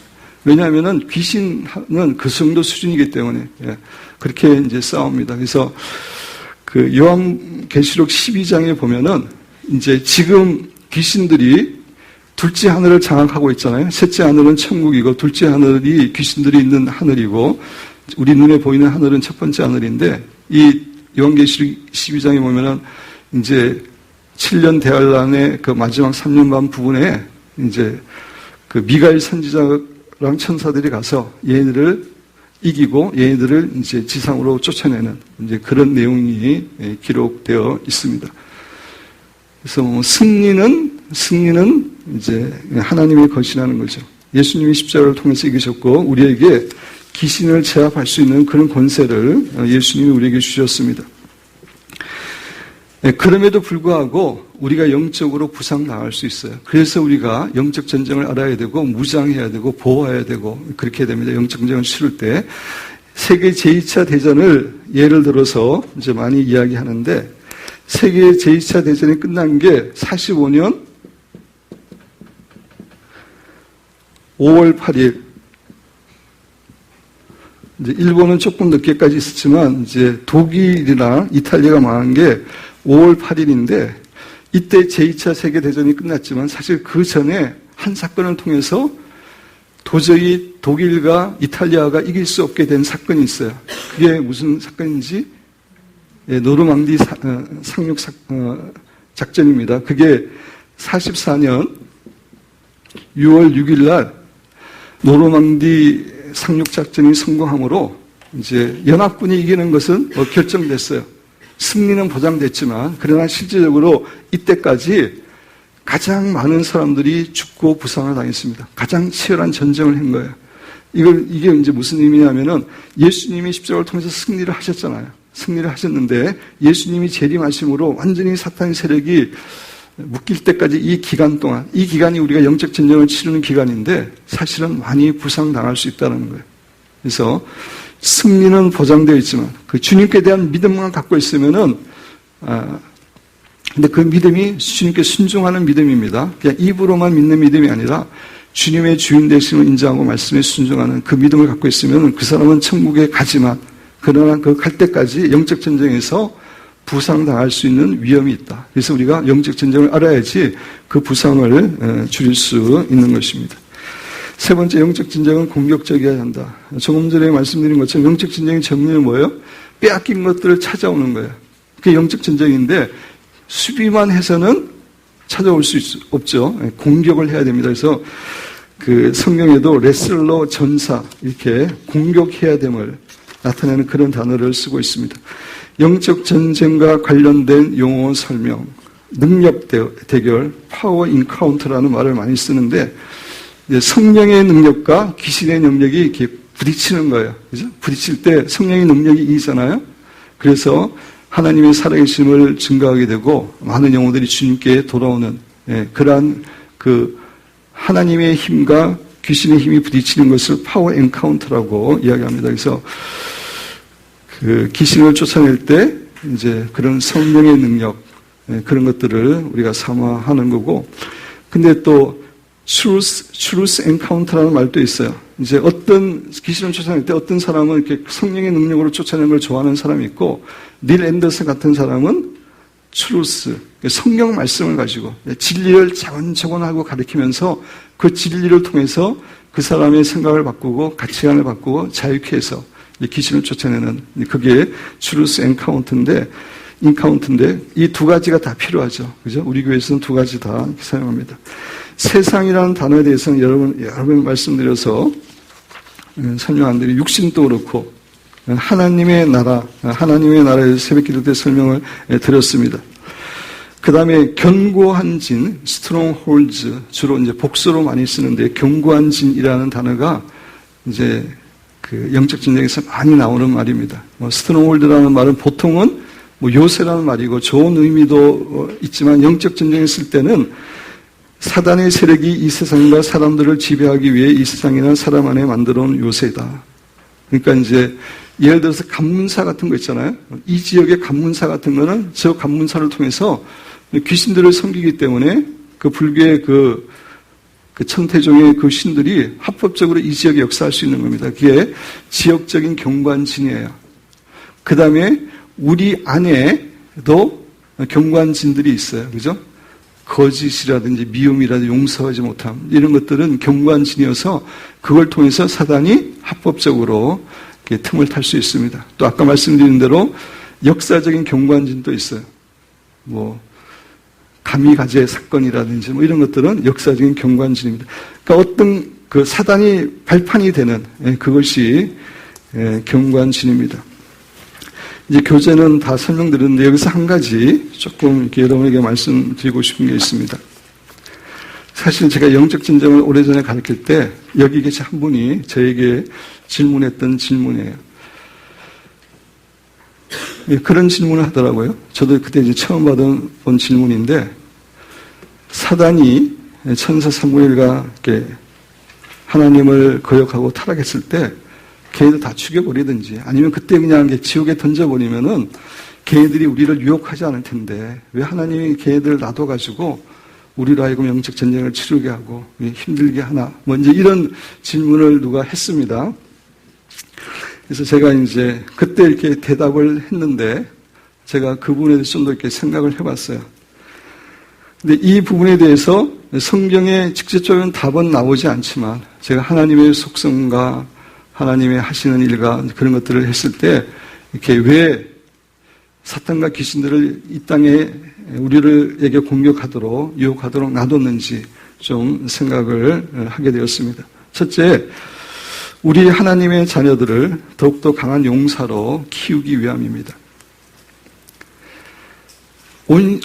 왜냐하면은 귀신은 그 정도 수준이기 때문에 그렇게 이제 싸웁니다. 그래서 그 요한계시록 12장에 보면은 이제 지금 귀신들이 둘째 하늘을 장악하고 있잖아요. 셋째 하늘은 천국이고 둘째 하늘이 귀신들이 있는 하늘이고, 우리 눈에 보이는 하늘은 첫 번째 하늘인데, 이 요한계시록 12장에 보면은 이제 7년 대환란의 그 마지막 3년 반 부분에 이제 그 미가엘 선지자랑 천사들이 가서 얘네들을 이기고 얘네들을 이제 지상으로 쫓아내는 이제 그런 내용이 기록되어 있습니다. 그래서 뭐 승리는 이제 하나님의 것이라는 거죠. 예수님이 십자가를 통해서 이기셨고 우리에게 귀신을 제압할 수 있는 그런 권세를 예수님이 우리에게 주셨습니다. 그럼에도 불구하고 우리가 영적으로 부상당할 수 있어요. 그래서 우리가 영적 전쟁을 알아야 되고 무장해야 되고 보호해야 되고 그렇게 됩니다. 영적 전쟁을 치를 때 세계 제2차 대전을 예를 들어서 이제 많이 이야기하는데 세계 제2차 대전이 끝난 게 45년 5월 8일. 이제 일본은 조금 늦게까지 있었지만 이제 독일이나 이탈리아가 망한 게 5월 8일인데 이때 제2차 세계대전이 끝났지만 사실 그 전에 한 사건을 통해서 도저히 독일과 이탈리아가 이길 수 없게 된 사건이 있어요. 그게 무슨 사건인지 노르망디 상륙 작전입니다. 그게 44년 6월 6일 날 노르망디 상륙 작전이 성공함으로 이제 연합군이 이기는 것은 결정됐어요. 승리는 보장됐지만 그러나 실질적으로 이때까지 가장 많은 사람들이 죽고 부상을 당했습니다. 가장 치열한 전쟁을 한 거예요. 이게 이제 무슨 의미냐면은 예수님이 십자가를 통해서 승리를 하셨잖아요. 승리를 하셨는데 예수님이 재림하심으로 완전히 사탄의 세력이 묶일 때까지 이 기간 동안, 이 기간이 우리가 영적 전쟁을 치르는 기간인데 사실은 많이 부상당할 수 있다는 거예요. 그래서 승리는 보장되어 있지만 그 주님께 대한 믿음만 갖고 있으면은 근데 그 믿음이 주님께 순종하는 믿음입니다. 그냥 입으로만 믿는 믿음이 아니라 주님의 주인 되심을 인정하고 말씀에 순종하는 그 믿음을 갖고 있으면 그 사람은 천국에 가지만 그러나 그 갈 때까지 영적 전쟁에서 부상당할 수 있는 위험이 있다. 그래서 우리가 영적 전쟁을 알아야지 그 부상을 줄일 수 있는 것입니다. 세 번째, 영적 전쟁은 공격적이어야 한다. 조금 전에 말씀드린 것처럼 영적 전쟁의 정리는 뭐예요? 빼앗긴 것들을 찾아오는 거예요. 그게 영적 전쟁인데 수비만 해서는 찾아올 수 없죠. 공격을 해야 됩니다. 그래서 그 성경에도 레슬러, 전사 이렇게 공격해야 됨을 나타내는 그런 단어를 쓰고 있습니다. 영적 전쟁과 관련된 용어 설명, 능력 대결, 파워 인카운트라는 말을 많이 쓰는데 성령의 능력과 귀신의 능력이 이렇게 부딪히는 거예요. 그죠? 부딪힐 때 성령의 능력이 이기잖아요. 그래서 하나님의 살아계심을 증거하게 되고 많은 영혼들이 주님께 돌아오는 그러한 그 하나님의 힘과 귀신의 힘이 부딪히는 것을 파워 엔카운트라고 이야기합니다. 그래서 그 귀신을 쫓아낼 때 이제 그런 성령의 능력 그런 것들을 우리가 삼아하는 거고, 근데 또 truth encounter라는 말도 있어요. 이제 어떤 귀신을 쫓아낼 때 어떤 사람은 이렇게 성령의 능력으로 쫓아내는 걸 좋아하는 사람이 있고, 닐 앤더슨 같은 사람은 truth, 성경 말씀을 가지고 진리를 차근차근 하고 가르치면서 그 진리를 통해서 그 사람의 생각을 바꾸고 가치관을 바꾸고 자유케 해서 귀신을 쫓아내는, 그게 truth encounter인데 이 두 가지가 다 필요하죠. 그죠? 우리 교회에서는 두 가지 다 사용합니다. 세상이라는 단어에 대해서는 여러분 말씀드려서 설명 안 드리고, 육신도 그렇고 하나님의 나라에 새벽 기도 때 설명을 드렸습니다. 그 다음에 견고한 진, strongholds, 주로 이제 복수로 많이 쓰는데 견고한 진이라는 단어가 이제 그 영적 전쟁에서 많이 나오는 말입니다. stronghold라는 말은 보통은 요새라는 말이고 좋은 의미도 있지만 영적 전쟁에 쓸 때는 사단의 세력이 이 세상과 사람들을 지배하기 위해 이 세상이나 사람 안에 만들어 놓은 요새다. 그러니까 이제 예를 들어서 간문사 같은 거 있잖아요. 이 지역의 간문사 같은 거는 저 간문사를 통해서 귀신들을 섬기기 때문에 그 불교의 그 천태종의 그 신들이 합법적으로 이 지역에 역사할 수 있는 겁니다. 그게 지역적인 경관진이에요. 그 다음에 우리 안에도 경관진들이 있어요. 그죠? 거짓이라든지 미움이라든지 용서하지 못함, 이런 것들은 경관진이어서 그걸 통해서 사단이 합법적으로 틈을 탈 수 있습니다. 또 아까 말씀드린 대로 역사적인 경관진도 있어요. 가미가제 사건이라든지 이런 것들은 역사적인 경관진입니다. 그러니까 어떤 그 사단이 발판이 되는 그것이 경관진입니다. 이제 교재는 다 설명드렸는데 여기서 한 가지 조금 이렇게 여러분에게 말씀드리고 싶은 게 있습니다. 사실 제가 영적 진정을 오래전에 가르칠 때 여기 계신 한 분이 저에게 질문했던 질문이에요. 그런 질문을 하더라고요. 저도 그때 이제 처음 받은 질문인데, 사단이 천사 사무엘과 이렇게 하나님을 거역하고 타락했을 때 걔네들 다 죽여버리든지 아니면 그때 그냥 지옥에 던져버리면은 걔네들이 우리를 유혹하지 않을 텐데 왜 하나님이 걔네들을 놔둬가지고 우리로 하여금 영적 전쟁을 치르게 하고 힘들게 하나? 먼저 이런 질문을 누가 했습니다. 그래서 제가 이제 그때 이렇게 대답을 했는데 제가 그 부분에 대해서 좀 더 이렇게 생각을 해봤어요. 근데 이 부분에 대해서 성경에 직접적인 답은 나오지 않지만 제가 하나님의 속성과 하나님의 하시는 일과 그런 것들을 했을 때 이렇게 왜 사탄과 귀신들을 이 땅에 우리에게 공격하도록 유혹하도록 놔뒀는지 좀 생각을 하게 되었습니다. 첫째, 우리 하나님의 자녀들을 더욱더 강한 용사로 키우기 위함입니다.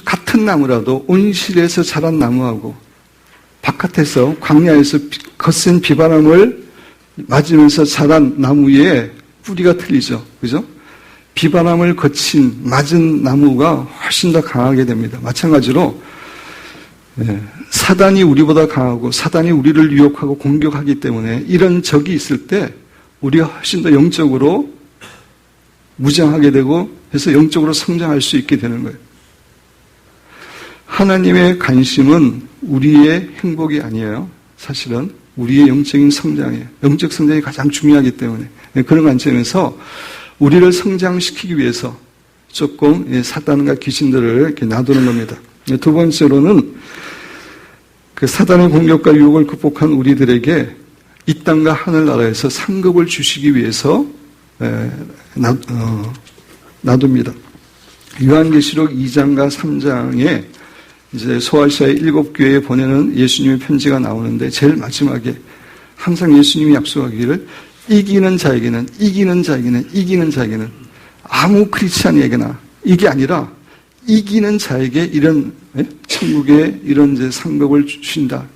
같은 나무라도 온실에서 자란 나무하고 바깥에서 광야에서 거센 비바람을 맞으면서 자란 나무의 뿌리가 틀리죠. 그죠? 비바람을 거친 맞은 나무가 훨씬 더 강하게 됩니다. 마찬가지로 사단이 우리보다 강하고 사단이 우리를 유혹하고 공격하기 때문에 이런 적이 있을 때 우리가 훨씬 더 영적으로 무장하게 되고 해서 영적으로 성장할 수 있게 되는 거예요. 하나님의 관심은 우리의 행복이 아니에요. 사실은 우리의 영적인 성장이에요. 영적 성장이 가장 중요하기 때문에 그런 관점에서 우리를 성장시키기 위해서 조금 사단과 귀신들을 이렇게 놔두는 겁니다. 두 번째로는 그 사단의 공격과 유혹을 극복한 우리들에게 이 땅과 하늘나라에서 상급을 주시기 위해서 놔둡니다. 요한계시록 2장과 3장에 이제 소아시아의 7교회에 보내는 예수님의 편지가 나오는데 제일 마지막에 항상 예수님이 약속하기를 이기는 자에게는 아무 크리스찬에게나 이게 아니라 이기는 자에게 이런 천국에 이런 이제 상급을 주신다.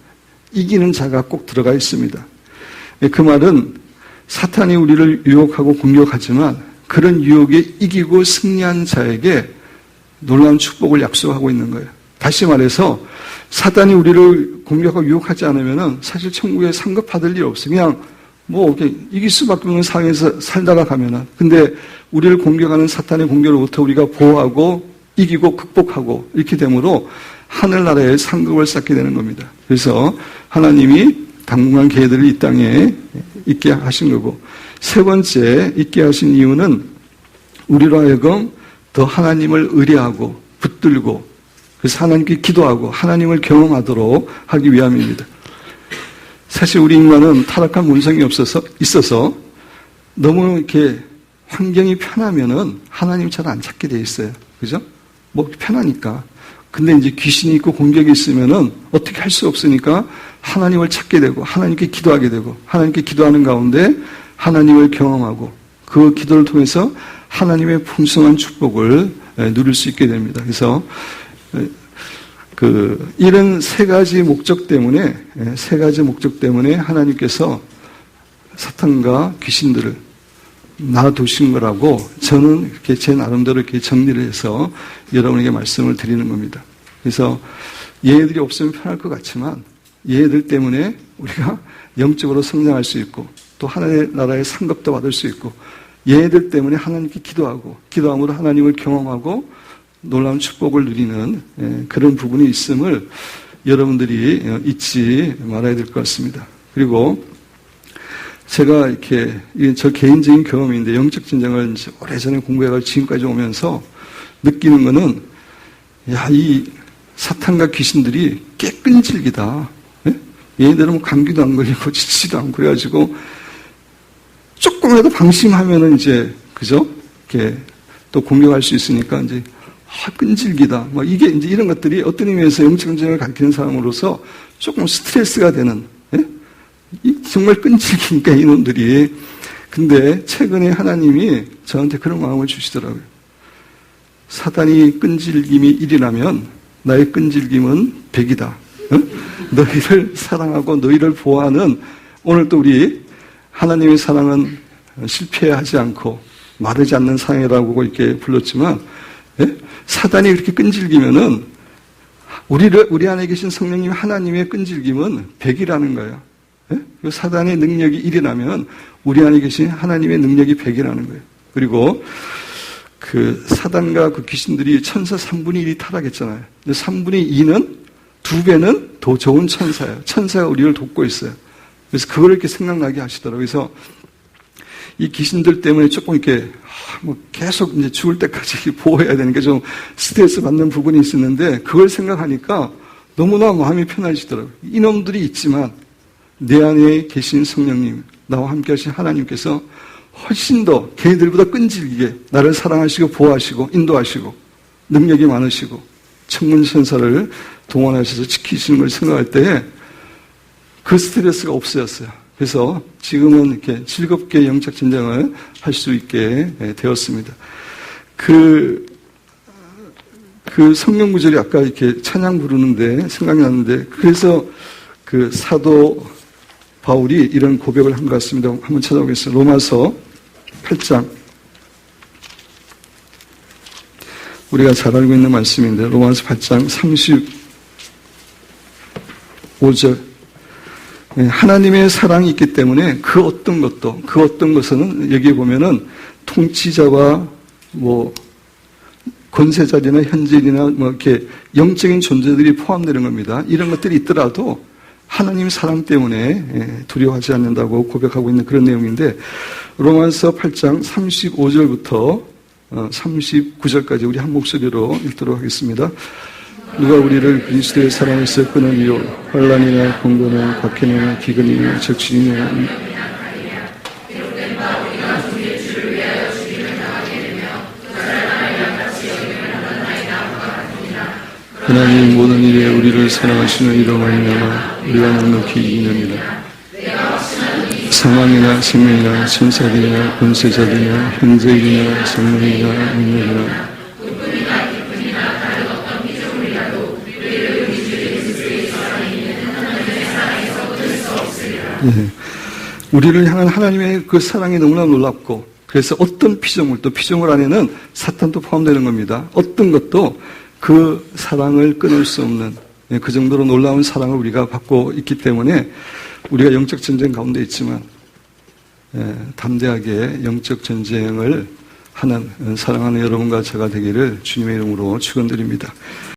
이기는 자가 꼭 들어가 있습니다. 그 말은 사탄이 우리를 유혹하고 공격하지만 그런 유혹에 이기고 승리한 자에게 놀라운 축복을 약속하고 있는 거예요. 다시 말해서 사단이 우리를 공격하고 유혹하지 않으면 사실 천국에 상급 받을 일 없어요. 그냥 이렇게 이길 수밖에 없는 상황에서 살다가 가면은. 근데 우리를 공격하는 사탄의 공격으로부터 우리가 보호하고 이기고 극복하고 이렇게 되므로 하늘나라에 상급을 쌓게 되는 겁니다. 그래서 하나님이 당분간 걔들을 이 땅에 있게 하신 거고, 세 번째 있게 하신 이유는 우리로 하여금 더 하나님을 의뢰하고 붙들고 그래서 하나님께 기도하고 하나님을 경험하도록 하기 위함입니다. 사실 우리 인간은 타락한 본성이 있어서 너무 이렇게 환경이 편하면은 하나님 잘 안 찾게 돼 있어요. 그죠? 편하니까. 근데 이제 귀신이 있고 공격이 있으면은 어떻게 할 수 없으니까 하나님을 찾게 되고 하나님께 기도하게 되고 하나님께 기도하는 가운데 하나님을 경험하고 그 기도를 통해서 하나님의 풍성한 축복을 누릴 수 있게 됩니다. 그래서 이런 세 가지 목적 때문에 하나님께서 사탄과 귀신들을 놔두신 거라고 저는 이렇게 제 나름대로 이렇게 정리를 해서 여러분에게 말씀을 드리는 겁니다. 그래서 얘들이 없으면 편할 것 같지만 얘들 때문에 우리가 영적으로 성장할 수 있고 또 하나님의 나라의 상급도 받을 수 있고 얘들 때문에 하나님께 기도함으로 하나님을 경험하고 놀라운 축복을 누리는 그런 부분이 있음을 여러분들이 잊지 말아야 될 것 같습니다. 그리고 제가 이렇게 저 개인적인 경험인데 영적 진정을 오래전에 공부해가지고 지금까지 오면서 느끼는 거는 이 사탄과 귀신들이 꽤 끈질기다. 얘네들은 감기도 안 걸리고 지치도 않고 그래가지고 조금이라도 방심하면은 이제, 그죠? 이렇게 또 공격할 수 있으니까 이제, 끈질기다. 뭐 이게 이제 이런 것들이 어떤 의미에서 영적 전쟁을 가리키는 사람으로서 조금 스트레스가 되는, 예? 정말 끈질기니까 이놈들이. 근데 최근에 하나님이 저한테 그런 마음을 주시더라고요. 사단이 끈질김이 1이라면 나의 끈질김은 100이다. 너희를 사랑하고 너희를 보호하는, 오늘 또 우리 하나님의 사랑은 실패하지 않고 마르지 않는 사랑이라고 이렇게 불렀지만, 예? 사단이 그렇게 끈질기면은 우리 안에 계신 성령님 하나님의 끈질김은 100이라는 거예요. 예? 사단의 능력이 1이라면 우리 안에 계신 하나님의 능력이 100이라는 거예요. 그리고 그 사단과 그 귀신들이 천사 3분의 1이 타락했잖아요. 근데 3분의 2는 2배는 더 좋은 천사예요. 천사가 우리를 돕고 있어요. 그래서 그걸 이렇게 생각나게 하시더라고요. 그래서 이 귀신들 때문에 조금 이렇게 뭐 계속 이제 죽을 때까지 보호해야 되는 게 좀 스트레스 받는 부분이 있었는데, 그걸 생각하니까 너무나 마음이 편해지더라고요. 이놈들이 있지만 내 안에 계신 성령님, 나와 함께 하신 하나님께서 훨씬 더 걔들보다 끈질기게 나를 사랑하시고 보호하시고 인도하시고 능력이 많으시고 천문천사를 동원하셔서 지키시는 걸 생각할 때에 그 스트레스가 없어졌어요. 그래서 지금은 이렇게 즐겁게 영적 전쟁을 할 수 있게 되었습니다. 그 성경 구절이 아까 이렇게 찬양 부르는데 생각이 났는데, 그래서 그 사도 바울이 이런 고백을 한 것 같습니다. 한번 찾아보겠습니다. 로마서 8장. 우리가 잘 알고 있는 말씀인데, 로마서 8장 35절. 하나님의 사랑이 있기 때문에 그 어떤 것은 여기에 보면은 통치자와 뭐 권세자들이나 현재인이나 뭐 이렇게 영적인 존재들이 포함되는 겁니다. 이런 것들이 있더라도 하나님 사랑 때문에 두려워하지 않는다고 고백하고 있는 그런 내용인데, 로마서 8장 35절부터 39절까지 우리 한 목소리로 읽도록 하겠습니다. 누가 우리를 그리스도의 사랑에서 끊으리요? 환난이나 공고나 박해나 기근이나 적신이나 하나님 모든 일에 우리를 사랑하시는 이로 말미암아 우리가 넉넉히 이기느니라. 사망이나 생명이나 천사들이나 권세자들이나 현재일이나 생명이나 능력이나 우리를 향한 하나님의 그 사랑이 너무나 놀랍고, 그래서 어떤 피조물 안에는 사탄도 포함되는 겁니다. 어떤 것도 그 사랑을 끊을 수 없는, 그 정도로 놀라운 사랑을 우리가 받고 있기 때문에 우리가 영적 전쟁 가운데 있지만 담대하게 영적 전쟁을 하는 사랑하는 여러분과 제가 되기를 주님의 이름으로 축원드립니다.